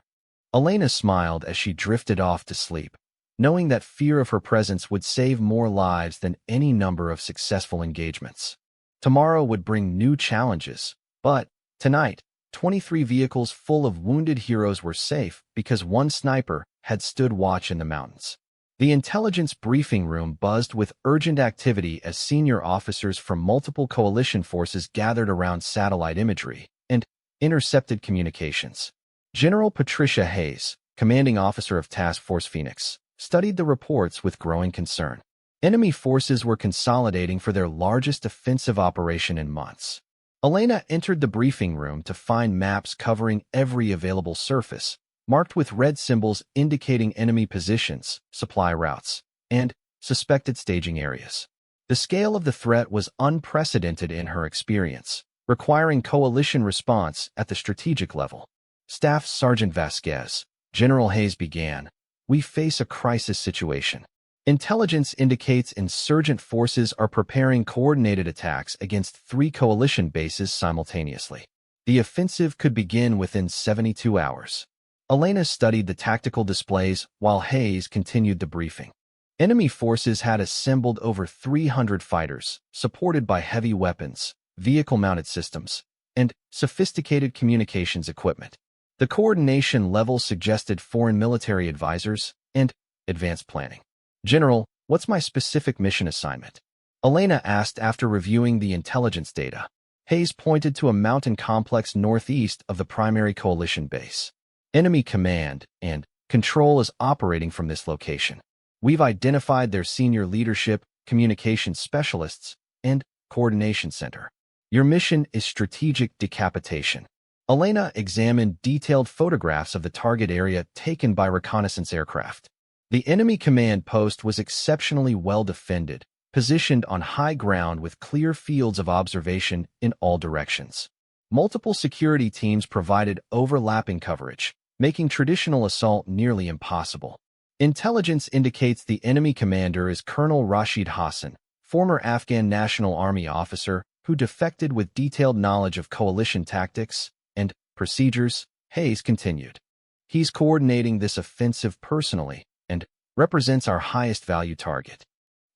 Elena smiled as she drifted off to sleep, knowing that fear of her presence would save more lives than any number of successful engagements. Tomorrow would bring new challenges, but tonight, 23 vehicles full of wounded heroes were safe because one sniper had stood watch in the mountains. The intelligence briefing room buzzed with urgent activity as senior officers from multiple coalition forces gathered around satellite imagery and intercepted communications. General Patricia Hayes, commanding officer of Task Force Phoenix, studied the reports with growing concern. Enemy forces were consolidating for their largest offensive operation in months. Elena entered the briefing room to find maps covering every available surface, marked with red symbols indicating enemy positions, supply routes, and suspected staging areas. The scale of the threat was unprecedented in her experience, requiring coalition response at the strategic level. Staff Sergeant Vasquez, General Hayes began, "We face a crisis situation. Intelligence indicates insurgent forces are preparing coordinated attacks against 3 coalition bases simultaneously. The offensive could begin within 72 hours. Elena studied the tactical displays while Hayes continued the briefing. Enemy forces had assembled over 300 fighters, supported by heavy weapons, vehicle-mounted systems, and sophisticated communications equipment. The coordination level suggested foreign military advisors and advanced planning. "General, what's my specific mission assignment?" Elena asked after reviewing the intelligence data. Hayes pointed to a mountain complex northeast of the primary coalition base. "Enemy command and control is operating from this location. We've identified their senior leadership, communications specialists, and coordination center. Your mission is strategic decapitation." Elena examined detailed photographs of the target area taken by reconnaissance aircraft. The enemy command post was exceptionally well defended, positioned on high ground with clear fields of observation in all directions. Multiple security teams provided overlapping coverage, making traditional assault nearly impossible. Intelligence indicates the enemy commander is Colonel Rashid Hassan, former Afghan National Army officer who defected with detailed knowledge of coalition tactics and procedures. Hayes continued. "He's coordinating this offensive personally and represents our highest value target."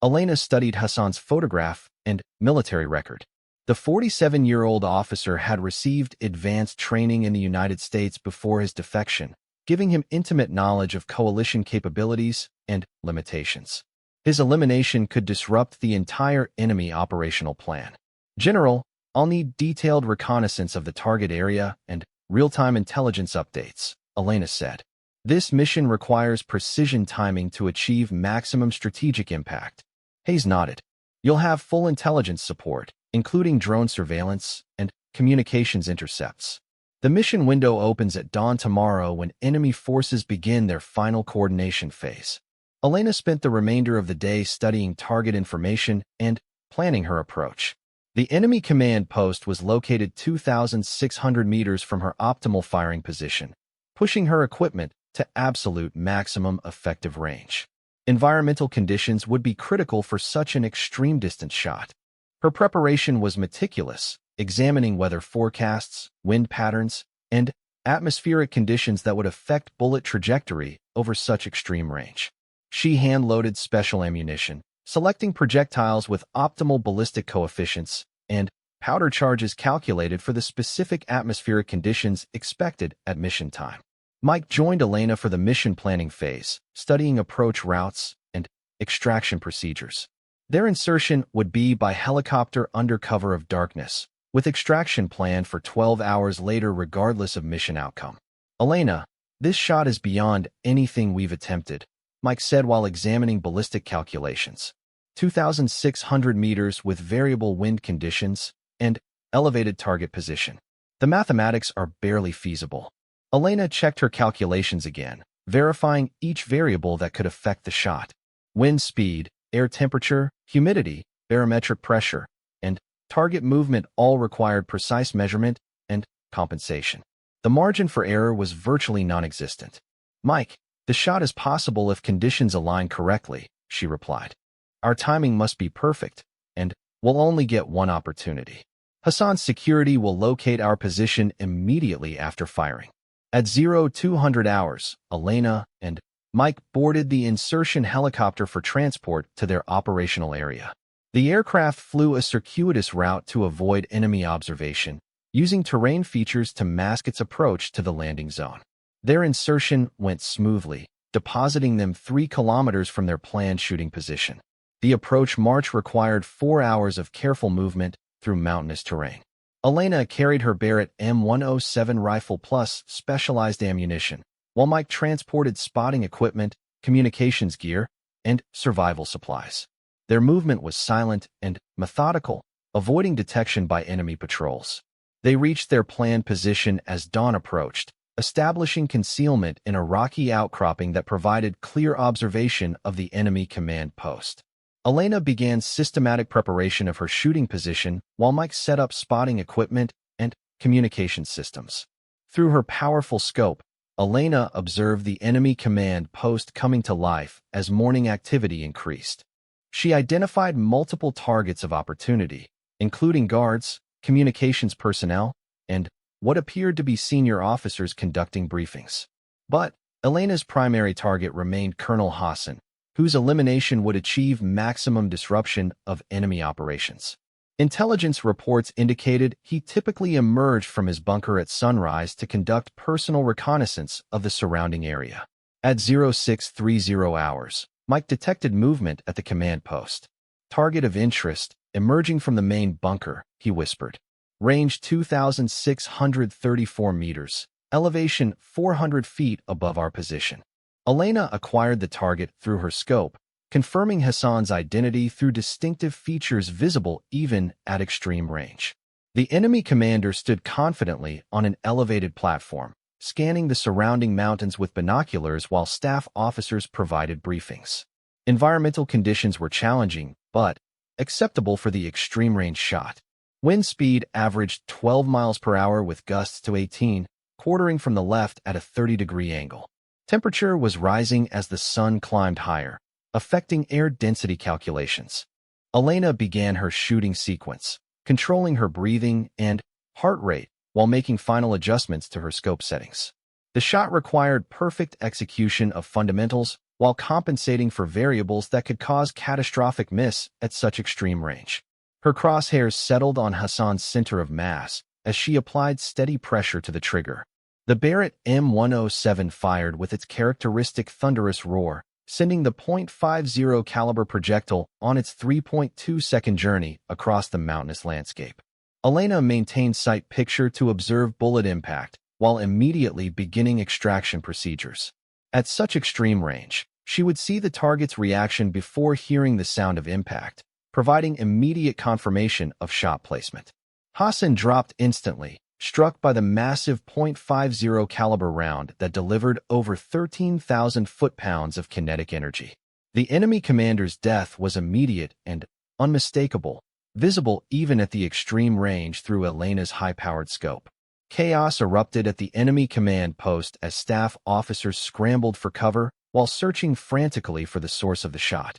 Elena studied Hassan's photograph and military record. The 47-year-old officer had received advanced training in the United States before his defection, giving him intimate knowledge of coalition capabilities and limitations. His elimination could disrupt the entire enemy operational plan. "General, I'll need detailed reconnaissance of the target area and real-time intelligence updates," Elena said. "This mission requires precision timing to achieve maximum strategic impact." Hayes nodded. "You'll have full intelligence support, including drone surveillance and communications intercepts. The mission window opens at dawn tomorrow when enemy forces begin their final coordination phase." Elena spent the remainder of the day studying target information and planning her approach. The enemy command post was located 2,600 meters from her optimal firing position, pushing her equipment to absolute maximum effective range. Environmental conditions would be critical for such an extreme distance shot. Her preparation was meticulous, examining weather forecasts, wind patterns, and atmospheric conditions that would affect bullet trajectory over such extreme range. She hand-loaded special ammunition, selecting projectiles with optimal ballistic coefficients and powder charges calculated for the specific atmospheric conditions expected at mission time. Mike joined Elena for the mission planning phase, studying approach routes and extraction procedures. Their insertion would be by helicopter under cover of darkness, with extraction planned for 12 hours later regardless of mission outcome. "Elena, this shot is beyond anything we've attempted," Mike said while examining ballistic calculations. 2,600 meters with variable wind conditions and elevated target position. The mathematics are barely feasible. Elena checked her calculations again, verifying each variable that could affect the shot. Wind speed, air temperature, humidity, barometric pressure, and target movement all required precise measurement and compensation. The margin for error was virtually non-existent. "Mike, the shot is possible if conditions align correctly," she replied. "Our timing must be perfect, and we'll only get one opportunity. Hassan's security will locate our position immediately after firing." At 0200 hours, Elena and Mike boarded the insertion helicopter for transport to their operational area. The aircraft flew a circuitous route to avoid enemy observation, using terrain features to mask its approach to the landing zone. Their insertion went smoothly, depositing them 3 kilometers from their planned shooting position. The approach march required 4 hours of careful movement through mountainous terrain. Elena carried her Barrett M107 rifle plus specialized ammunition, while Mike transported spotting equipment, communications gear, and survival supplies. Their movement was silent and methodical, avoiding detection by enemy patrols. They reached their planned position as dawn approached, establishing concealment in a rocky outcropping that provided clear observation of the enemy command post. Elena began systematic preparation of her shooting position while Mike set up spotting equipment and communication systems. Through her powerful scope, Elena observed the enemy command post coming to life as morning activity increased. She identified multiple targets of opportunity, including guards, communications personnel, and what appeared to be senior officers conducting briefings. But Elena's primary target remained Colonel Hassan, whose elimination would achieve maximum disruption of enemy operations. Intelligence reports indicated he typically emerged from his bunker at sunrise to conduct personal reconnaissance of the surrounding area. At 0630 hours, Mike detected movement at the command post. Target of interest, emerging from the main bunker, he whispered. Range 2,634 meters, elevation 400 feet above our position. Elena acquired the target through her scope, confirming Hassan's identity through distinctive features visible even at extreme range. The enemy commander stood confidently on an elevated platform, scanning the surrounding mountains with binoculars while staff officers provided briefings. Environmental conditions were challenging, but acceptable for the extreme-range shot. Wind speed averaged 12 miles per hour with gusts to 18, quartering from the left at a 30-degree angle. Temperature was rising as the sun climbed higher, affecting air density calculations. Elena began her shooting sequence, controlling her breathing and heart rate while making final adjustments to her scope settings. The shot required perfect execution of fundamentals while compensating for variables that could cause catastrophic miss at such extreme range. Her crosshairs settled on Hassan's center of mass as she applied steady pressure to the trigger. The Barrett M107 fired with its characteristic thunderous roar, sending the .50 caliber projectile on its 3.2-second journey across the mountainous landscape. Elena maintained sight picture to observe bullet impact, while immediately beginning extraction procedures. At such extreme range, she would see the target's reaction before hearing the sound of impact, providing immediate confirmation of shot placement. Hassan dropped instantly, struck by the massive .50 caliber round that delivered over 13,000 foot-pounds of kinetic energy. The enemy commander's death was immediate and unmistakable, visible even at the extreme range through Elena's high-powered scope. Chaos erupted at the enemy command post as staff officers scrambled for cover while searching frantically for the source of the shot.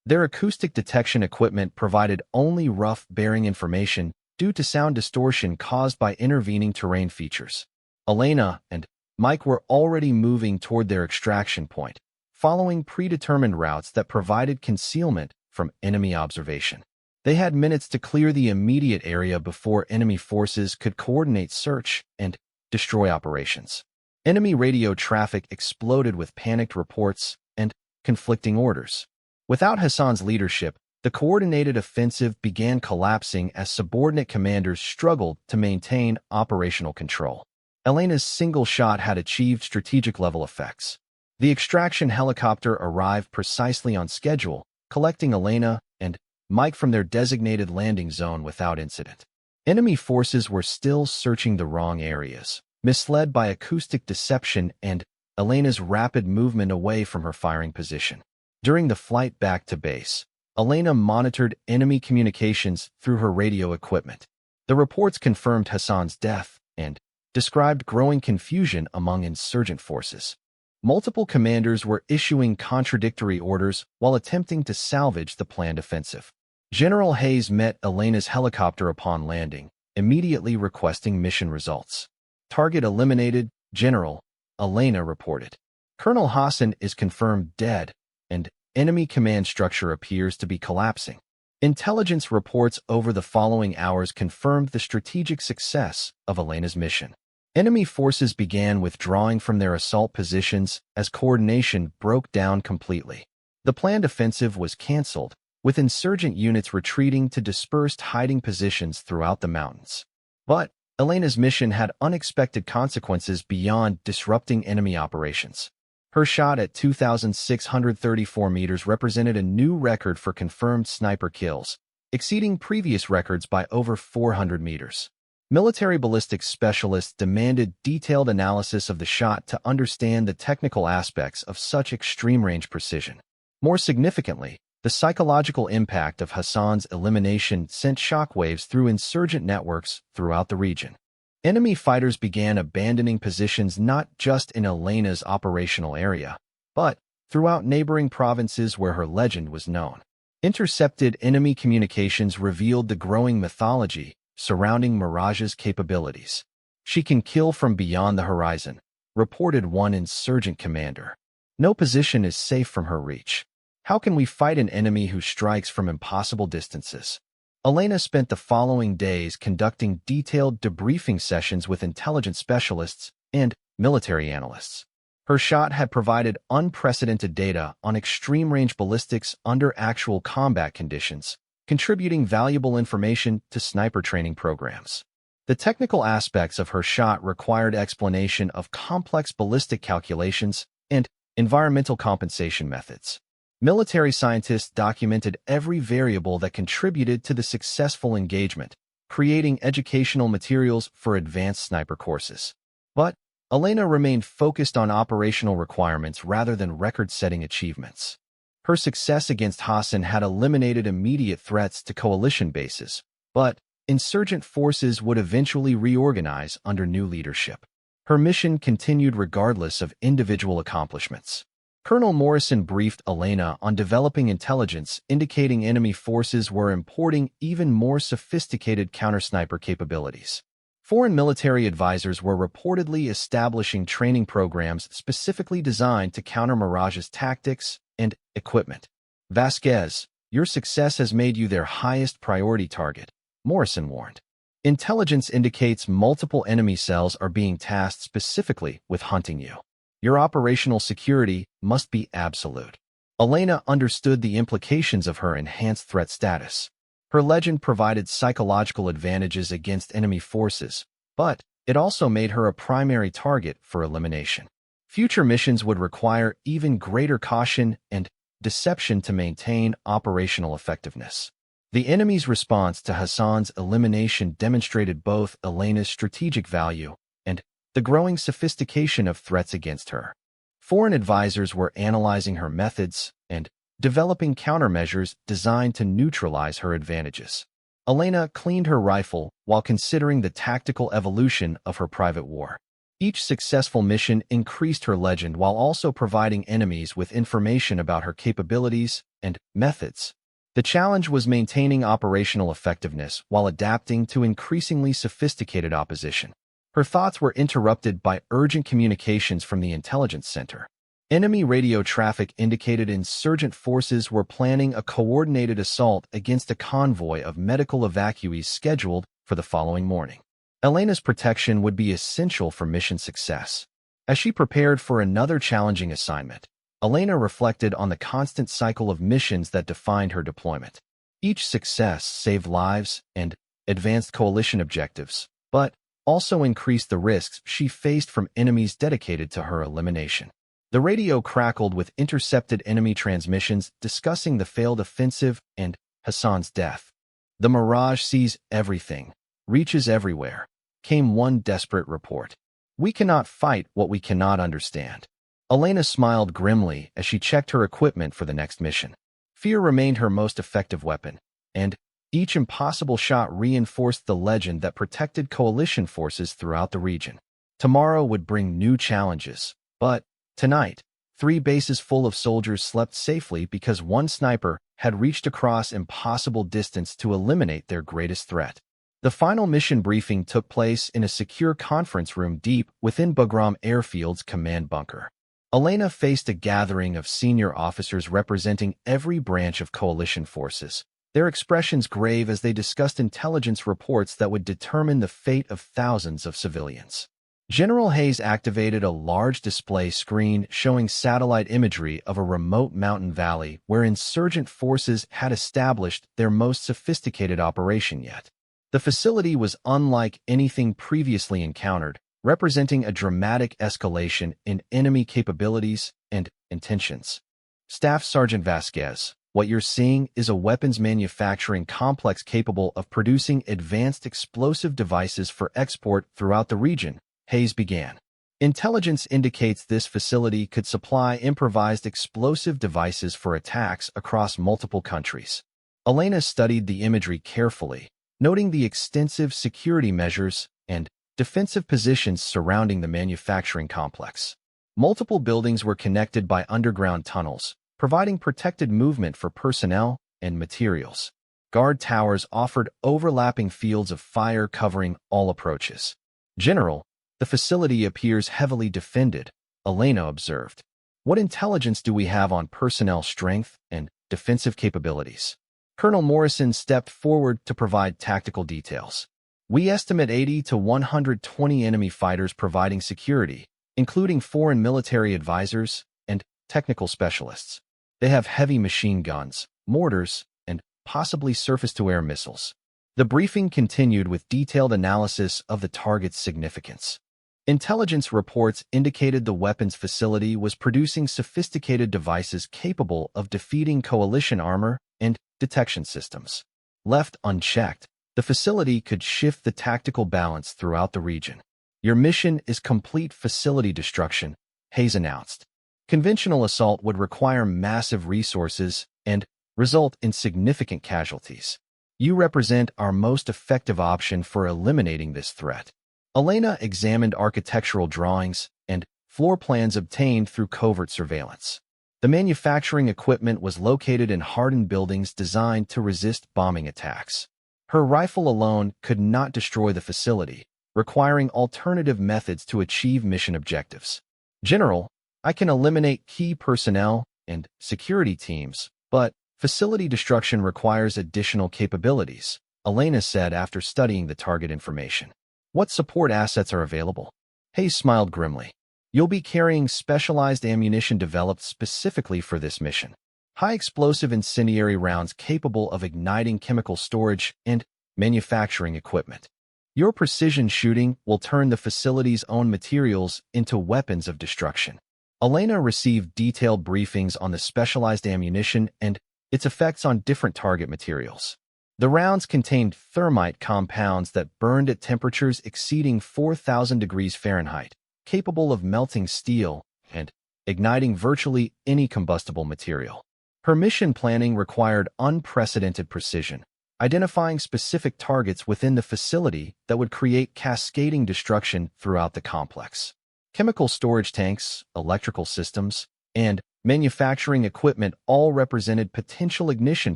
Their acoustic detection equipment provided only rough bearing information due to sound distortion caused by intervening terrain features. Elena and Mike were already moving toward their extraction point, following predetermined routes that provided concealment from enemy observation. They had minutes to clear the immediate area before enemy forces could coordinate search and destroy operations. Enemy radio traffic exploded with panicked reports and conflicting orders. Without Hassan's leadership, the coordinated offensive began collapsing as subordinate commanders struggled to maintain operational control. Elena's single shot had achieved strategic-level effects. The extraction helicopter arrived precisely on schedule, collecting Elena and Mike from their designated landing zone without incident. Enemy forces were still searching the wrong areas, misled by acoustic deception and Elena's rapid movement away from her firing position. During the flight back to base, Elena monitored enemy communications through her radio equipment. The reports confirmed Hassan's death and described growing confusion among insurgent forces. Multiple commanders were issuing contradictory orders while attempting to salvage the planned offensive. General Hayes met Elena's helicopter upon landing, immediately requesting mission results. Target eliminated, General, Elena reported. Colonel Hassan is confirmed dead, and enemy command structure appears to be collapsing. Intelligence reports over the following hours confirmed the strategic success of Elena's mission. Enemy forces began withdrawing from their assault positions as coordination broke down completely. The planned offensive was cancelled, with insurgent units retreating to dispersed hiding positions throughout the mountains. But Elena's mission had unexpected consequences beyond disrupting enemy operations. Her shot at 2,634 meters represented a new record for confirmed sniper kills, exceeding previous records by over 400 meters. Military ballistics specialists demanded detailed analysis of the shot to understand the technical aspects of such extreme-range precision. More significantly, the psychological impact of Hassan's elimination sent shockwaves through insurgent networks throughout the region. Enemy fighters began abandoning positions not just in Elena's operational area, but throughout neighboring provinces where her legend was known. Intercepted enemy communications revealed the growing mythology surrounding Mirage's capabilities. "She can kill from beyond the horizon," reported one insurgent commander. "No position is safe from her reach. How can we fight an enemy who strikes from impossible distances?" Elena spent the following days conducting detailed debriefing sessions with intelligence specialists and military analysts. Her shot had provided unprecedented data on extreme-range ballistics under actual combat conditions, contributing valuable information to sniper training programs. The technical aspects of her shot required explanation of complex ballistic calculations and environmental compensation methods. Military scientists documented every variable that contributed to the successful engagement, creating educational materials for advanced sniper courses. But Elena remained focused on operational requirements rather than record-setting achievements. Her success against Hassan had eliminated immediate threats to coalition bases, but insurgent forces would eventually reorganize under new leadership. Her mission continued regardless of individual accomplishments. Colonel Morrison briefed Elena on developing intelligence indicating enemy forces were importing even more sophisticated counter-sniper capabilities. Foreign military advisors were reportedly establishing training programs specifically designed to counter Mirage's tactics and equipment. "Vasquez, your success has made you their highest priority target," Morrison warned. "Intelligence indicates multiple enemy cells are being tasked specifically with hunting you. Your operational security must be absolute." Elena understood the implications of her enhanced threat status. Her legend provided psychological advantages against enemy forces, but it also made her a primary target for elimination. Future missions would require even greater caution and deception to maintain operational effectiveness. The enemy's response to Hassan's elimination demonstrated both Elena's strategic value and the growing sophistication of threats against her. Foreign advisors were analyzing her methods and developing countermeasures designed to neutralize her advantages. Elena cleaned her rifle while considering the tactical evolution of her private war. Each successful mission increased her legend while also providing enemies with information about her capabilities and methods. The challenge was maintaining operational effectiveness while adapting to increasingly sophisticated opposition. Her thoughts were interrupted by urgent communications from the intelligence center. Enemy radio traffic indicated insurgent forces were planning a coordinated assault against a convoy of medical evacuees scheduled for the following morning. Elena's protection would be essential for mission success. As she prepared for another challenging assignment, Elena reflected on the constant cycle of missions that defined her deployment. Each success saved lives and advanced coalition objectives, but also increased the risks she faced from enemies dedicated to her elimination. The radio crackled with intercepted enemy transmissions discussing the failed offensive and Hassan's death. "The Mirage sees everything, reaches everywhere," came one desperate report. "We cannot fight what we cannot understand." Elena smiled grimly as she checked her equipment for the next mission. Fear remained her most effective weapon, and each impossible shot reinforced the legend that protected coalition forces throughout the region. Tomorrow would bring new challenges, but tonight, 3 bases full of soldiers slept safely because one sniper had reached across impossible distance to eliminate their greatest threat. The final mission briefing took place in a secure conference room deep within Bagram Airfield's command bunker. Elena faced a gathering of senior officers representing every branch of coalition forces, their expressions grave as they discussed intelligence reports that would determine the fate of thousands of civilians. General Hayes activated a large display screen showing satellite imagery of a remote mountain valley where insurgent forces had established their most sophisticated operation yet. The facility was unlike anything previously encountered, representing a dramatic escalation in enemy capabilities and intentions. Staff Sergeant Vasquez, what you're seeing is a weapons manufacturing complex capable of producing advanced explosive devices for export throughout the region, Hayes began. Intelligence indicates this facility could supply improvised explosive devices for attacks across multiple countries. Elena studied the imagery carefully, noting the extensive security measures and defensive positions surrounding the manufacturing complex. Multiple buildings were connected by underground tunnels, providing protected movement for personnel and materials. Guard towers offered overlapping fields of fire covering all approaches. General, the facility appears heavily defended, Elena observed. What intelligence do we have on personnel strength and defensive capabilities? Colonel Morrison stepped forward to provide tactical details. We estimate 80 to 120 enemy fighters providing security, including foreign military advisors and technical specialists. They have heavy machine guns, mortars, and possibly surface-to-air missiles. The briefing continued with detailed analysis of the target's significance. Intelligence reports indicated the weapons facility was producing sophisticated devices capable of defeating coalition armor and detection systems. Left unchecked, the facility could shift the tactical balance throughout the region. Your mission is complete facility destruction, Hayes announced. Conventional assault would require massive resources and result in significant casualties. You represent our most effective option for eliminating this threat. Elena examined architectural drawings and floor plans obtained through covert surveillance. The manufacturing equipment was located in hardened buildings designed to resist bombing attacks. Her rifle alone could not destroy the facility, requiring alternative methods to achieve mission objectives. General, I can eliminate key personnel and security teams, but facility destruction requires additional capabilities, Elena said after studying the target information. What support assets are available? Hayes smiled grimly. You'll be carrying specialized ammunition developed specifically for this mission. High-explosive incendiary rounds capable of igniting chemical storage and manufacturing equipment. Your precision shooting will turn the facility's own materials into weapons of destruction. Elena received detailed briefings on the specialized ammunition and its effects on different target materials. The rounds contained thermite compounds that burned at temperatures exceeding 4,000 degrees Fahrenheit, capable of melting steel and igniting virtually any combustible material. Her mission planning required unprecedented precision, identifying specific targets within the facility that would create cascading destruction throughout the complex. Chemical storage tanks, electrical systems, and manufacturing equipment all represented potential ignition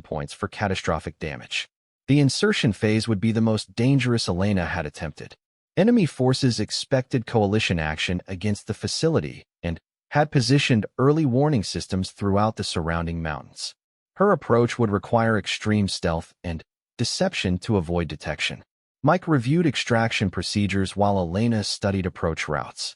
points for catastrophic damage. The insertion phase would be the most dangerous Elena had attempted. Enemy forces expected coalition action against the facility and had positioned early warning systems throughout the surrounding mountains. Her approach would require extreme stealth and deception to avoid detection. Mike reviewed extraction procedures while Elena studied approach routes.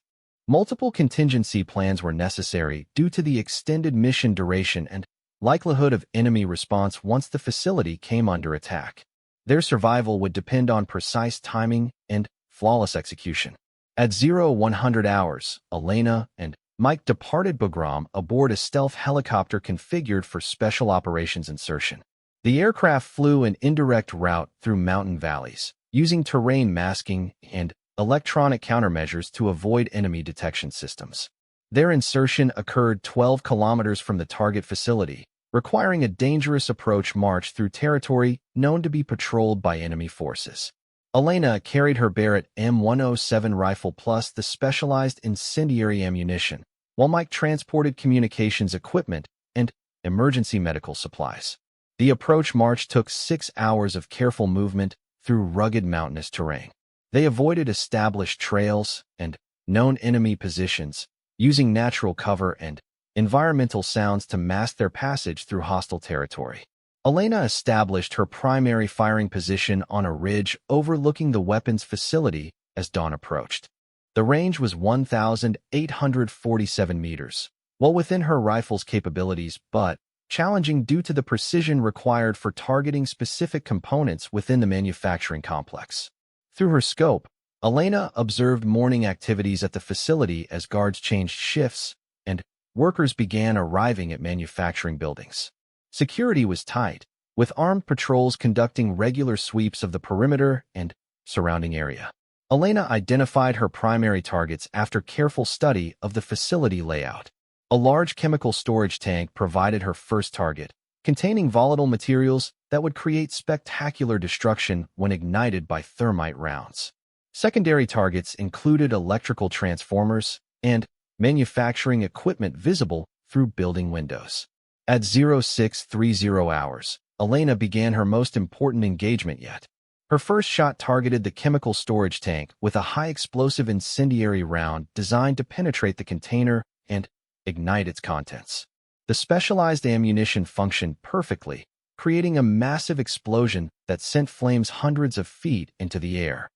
Multiple contingency plans were necessary due to the extended mission duration and likelihood of enemy response once the facility came under attack. Their survival would depend on precise timing and flawless execution. At 0100 hours, Elena and Mike departed Bagram aboard a stealth helicopter configured for special operations insertion. The aircraft flew an indirect route through mountain valleys, using terrain masking and electronic countermeasures to avoid enemy detection systems. Their insertion occurred 12 kilometers from the target facility, requiring a dangerous approach march through territory known to be patrolled by enemy forces. Elena carried her Barrett M107 rifle plus the specialized incendiary ammunition, while Mike transported communications equipment and emergency medical supplies. The approach march took 6 hours of careful movement through rugged mountainous terrain. They avoided established trails and known enemy positions, using natural cover and environmental sounds to mask their passage through hostile territory. Elena established her primary firing position on a ridge overlooking the weapons facility as dawn approached. The range was 1,847 meters, well within her rifle's capabilities, but challenging due to the precision required for targeting specific components within the manufacturing complex. Through her scope, Elena observed morning activities at the facility as guards changed shifts and workers began arriving at manufacturing buildings. Security was tight, with armed patrols conducting regular sweeps of the perimeter and surrounding area. Elena identified her primary targets after careful study of the facility layout. A large chemical storage tank provided her first target, containing volatile materials that would create spectacular destruction when ignited by thermite rounds. Secondary targets included electrical transformers and manufacturing equipment visible through building windows. At 0630 hours, Elena began her most important engagement yet. Her first shot targeted the chemical storage tank with a high-explosive incendiary round designed to penetrate the container and ignite its contents. The specialized ammunition functioned perfectly, creating a massive explosion that sent flames hundreds of feet into the air.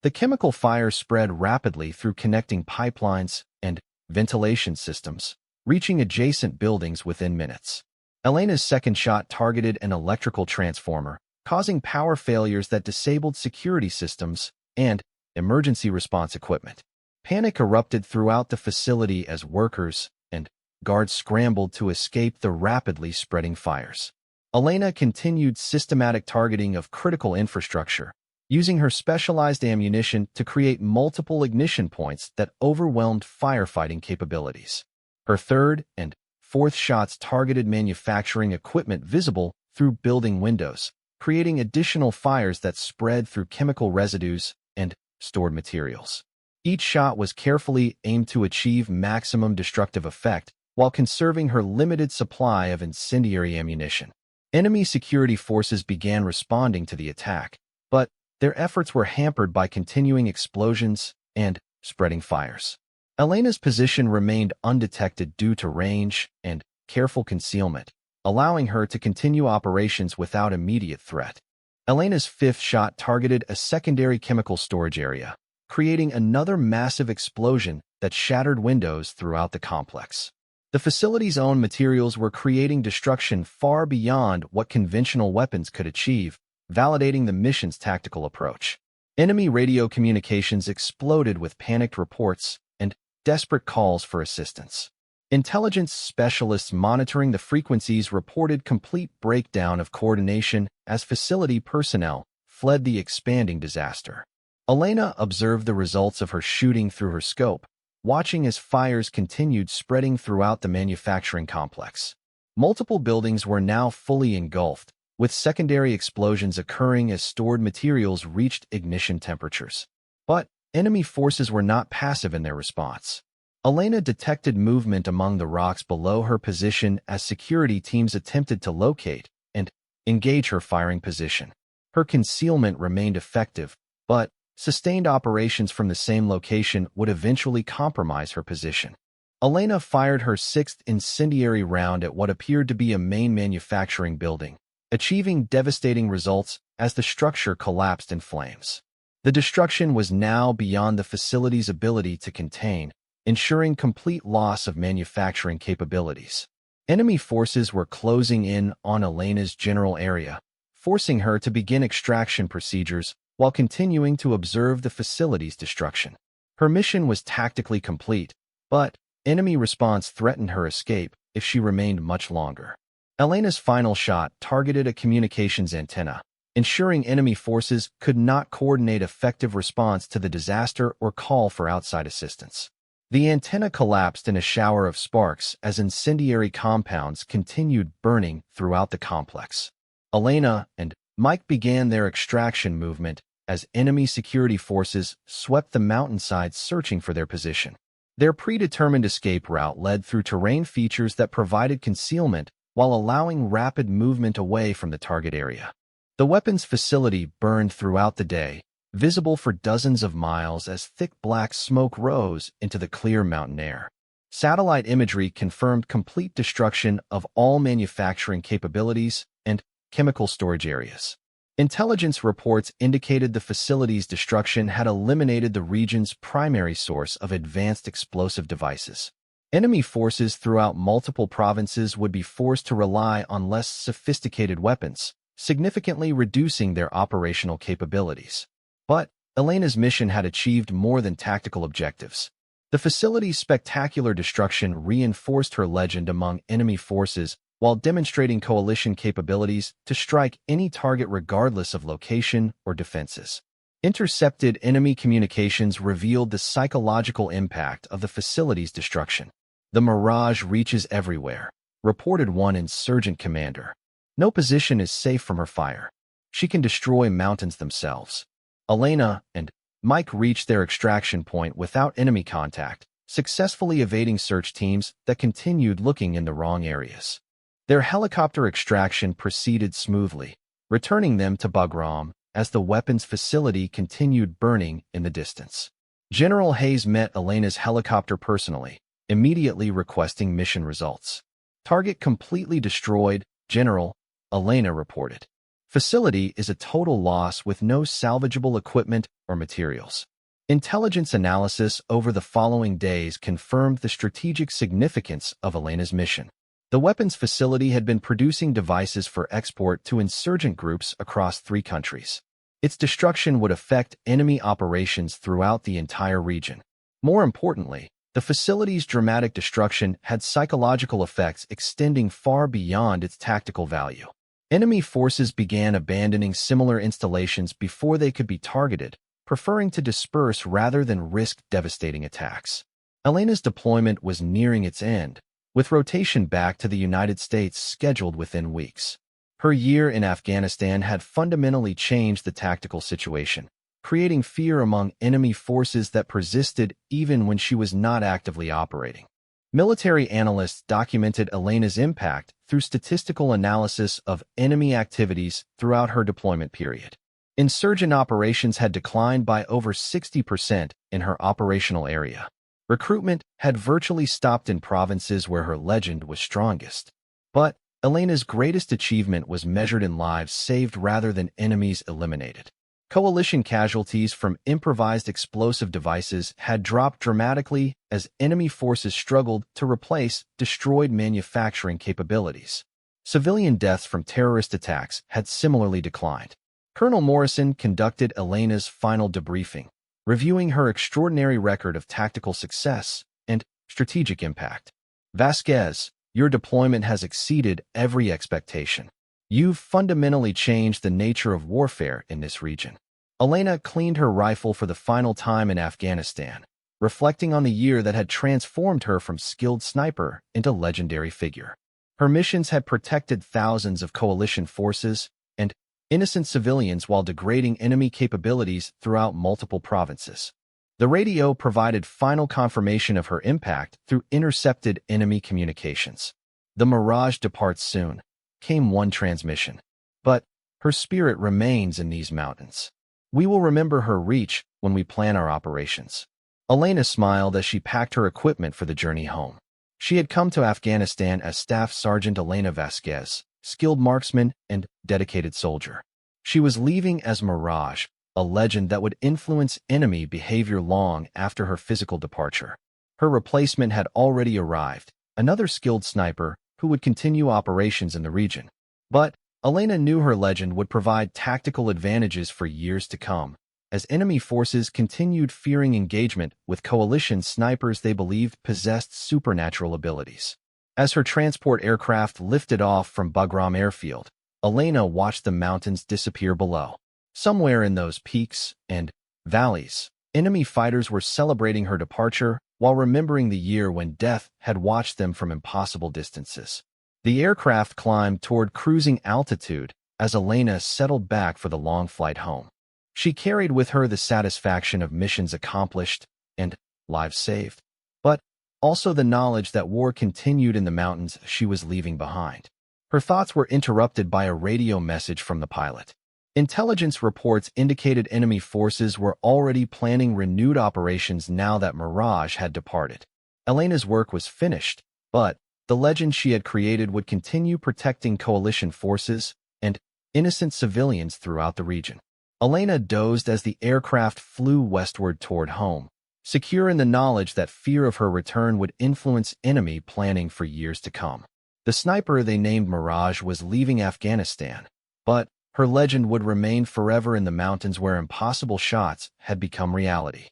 The chemical fire spread rapidly through connecting pipelines and ventilation systems, reaching adjacent buildings within minutes. Elena's second shot targeted an electrical transformer, causing power failures that disabled security systems and emergency response equipment. Panic erupted throughout the facility as workers and guards scrambled to escape the rapidly spreading fires. Elena continued systematic targeting of critical infrastructure, using her specialized ammunition to create multiple ignition points that overwhelmed firefighting capabilities. Her third and fourth shots targeted manufacturing equipment visible through building windows, creating additional fires that spread through chemical residues and stored materials. Each shot was carefully aimed to achieve maximum destructive effect while conserving her limited supply of incendiary ammunition. Enemy security forces began responding to the attack, but their efforts were hampered by continuing explosions and spreading fires. Elena's position remained undetected due to range and careful concealment, allowing her to continue operations without immediate threat. Elena's fifth shot targeted a secondary chemical storage area, creating another massive explosion that shattered windows throughout the complex. The facility's own materials were creating destruction far beyond what conventional weapons could achieve, validating the mission's tactical approach. Enemy radio communications exploded with panicked reports and desperate calls for assistance. Intelligence specialists monitoring the frequencies reported complete breakdown of coordination as facility personnel fled the expanding disaster. Elena observed the results of her shooting through her scope, watching as fires continued spreading throughout the manufacturing complex. Multiple buildings were now fully engulfed, with secondary explosions occurring as stored materials reached ignition temperatures. But enemy forces were not passive in their response. Elena detected movement among the rocks below her position as security teams attempted to locate and engage her firing position. Her concealment remained effective, but sustained operations from the same location would eventually compromise her position. Elena fired her sixth incendiary round at what appeared to be a main manufacturing building, achieving devastating results as the structure collapsed in flames. The destruction was now beyond the facility's ability to contain, ensuring complete loss of manufacturing capabilities. Enemy forces were closing in on Elena's general area, forcing her to begin extraction procedures while continuing to observe the facility's destruction. Her mission was tactically complete, but enemy response threatened her escape if she remained much longer. Elena's final shot targeted a communications antenna, ensuring enemy forces could not coordinate effective response to the disaster or call for outside assistance. The antenna collapsed in a shower of sparks as incendiary compounds continued burning throughout the complex. Elena and Mike began their extraction movement as enemy security forces swept the mountainside searching for their position. Their predetermined escape route led through terrain features that provided concealment while allowing rapid movement away from the target area. The weapons facility burned throughout the day, visible for dozens of miles as thick black smoke rose into the clear mountain air. Satellite imagery confirmed complete destruction of all manufacturing capabilities and chemical storage areas. Intelligence reports indicated the facility's destruction had eliminated the region's primary source of advanced explosive devices. Enemy forces throughout multiple provinces would be forced to rely on less sophisticated weapons, significantly reducing their operational capabilities. But Elena's mission had achieved more than tactical objectives. The facility's spectacular destruction reinforced her legend among enemy forces while demonstrating coalition capabilities to strike any target regardless of location or defenses. Intercepted enemy communications revealed the psychological impact of the facility's destruction. The Mirage reaches everywhere, reported one insurgent commander. No position is safe from her fire. She can destroy mountains themselves. Elena and Mike reached their extraction point without enemy contact, successfully evading search teams that continued looking in the wrong areas. Their helicopter extraction proceeded smoothly, returning them to Bagram as the weapons facility continued burning in the distance. General Hayes met Elena's helicopter personally, immediately requesting mission results. Target completely destroyed, General, Elena reported. Facility is a total loss with no salvageable equipment or materials. Intelligence analysis over the following days confirmed the strategic significance of Elena's mission. The weapons facility had been producing devices for export to insurgent groups across 3 countries. Its destruction would affect enemy operations throughout the entire region. More importantly, the facility's dramatic destruction had psychological effects extending far beyond its tactical value. Enemy forces began abandoning similar installations before they could be targeted, preferring to disperse rather than risk devastating attacks. Elena's deployment was nearing its end, with rotation back to the United States scheduled within weeks. Her year in Afghanistan had fundamentally changed the tactical situation, creating fear among enemy forces that persisted even when she was not actively operating. Military analysts documented Elena's impact through statistical analysis of enemy activities throughout her deployment period. Insurgent operations had declined by over 60% in her operational area. Recruitment had virtually stopped in provinces where her legend was strongest. But Elena's greatest achievement was measured in lives saved rather than enemies eliminated. Coalition casualties from improvised explosive devices had dropped dramatically as enemy forces struggled to replace destroyed manufacturing capabilities. Civilian deaths from terrorist attacks had similarly declined. Colonel Morrison conducted Elena's final debriefing, reviewing her extraordinary record of tactical success and strategic impact. Vasquez, your deployment has exceeded every expectation. You've fundamentally changed the nature of warfare in this region. Elena cleaned her rifle for the final time in Afghanistan, reflecting on the year that had transformed her from skilled sniper into legendary figure. Her missions had protected thousands of coalition forces and innocent civilians while degrading enemy capabilities throughout multiple provinces. The radio provided final confirmation of her impact through intercepted enemy communications. The Mirage departs soon, came one transmission. But her spirit remains in these mountains. We will remember her reach when we plan our operations. Elena smiled as she packed her equipment for the journey home. She had come to Afghanistan as Staff Sergeant Elena Vasquez, skilled marksman and dedicated soldier. She was leaving as Mirage, a legend that would influence enemy behavior long after her physical departure. Her replacement had already arrived, another skilled sniper who would continue operations in the region. But Elena knew her legend would provide tactical advantages for years to come, as enemy forces continued fearing engagement with coalition snipers they believed possessed supernatural abilities. As her transport aircraft lifted off from Bagram Airfield, Elena watched the mountains disappear below. Somewhere in those peaks and valleys, enemy fighters were celebrating her departure while remembering the year when death had watched them from impossible distances. The aircraft climbed toward cruising altitude as Elena settled back for the long flight home. She carried with her the satisfaction of missions accomplished and lives saved, but also the knowledge that war continued in the mountains she was leaving behind. Her thoughts were interrupted by a radio message from the pilot. Intelligence reports indicated enemy forces were already planning renewed operations now that Mirage had departed. Elena's work was finished, but the legend she had created would continue protecting coalition forces and innocent civilians throughout the region. Elena dozed as the aircraft flew westward toward home, secure in the knowledge that fear of her return would influence enemy planning for years to come. The sniper they named Mirage was leaving Afghanistan, but her legend would remain forever in the mountains where impossible shots had become reality.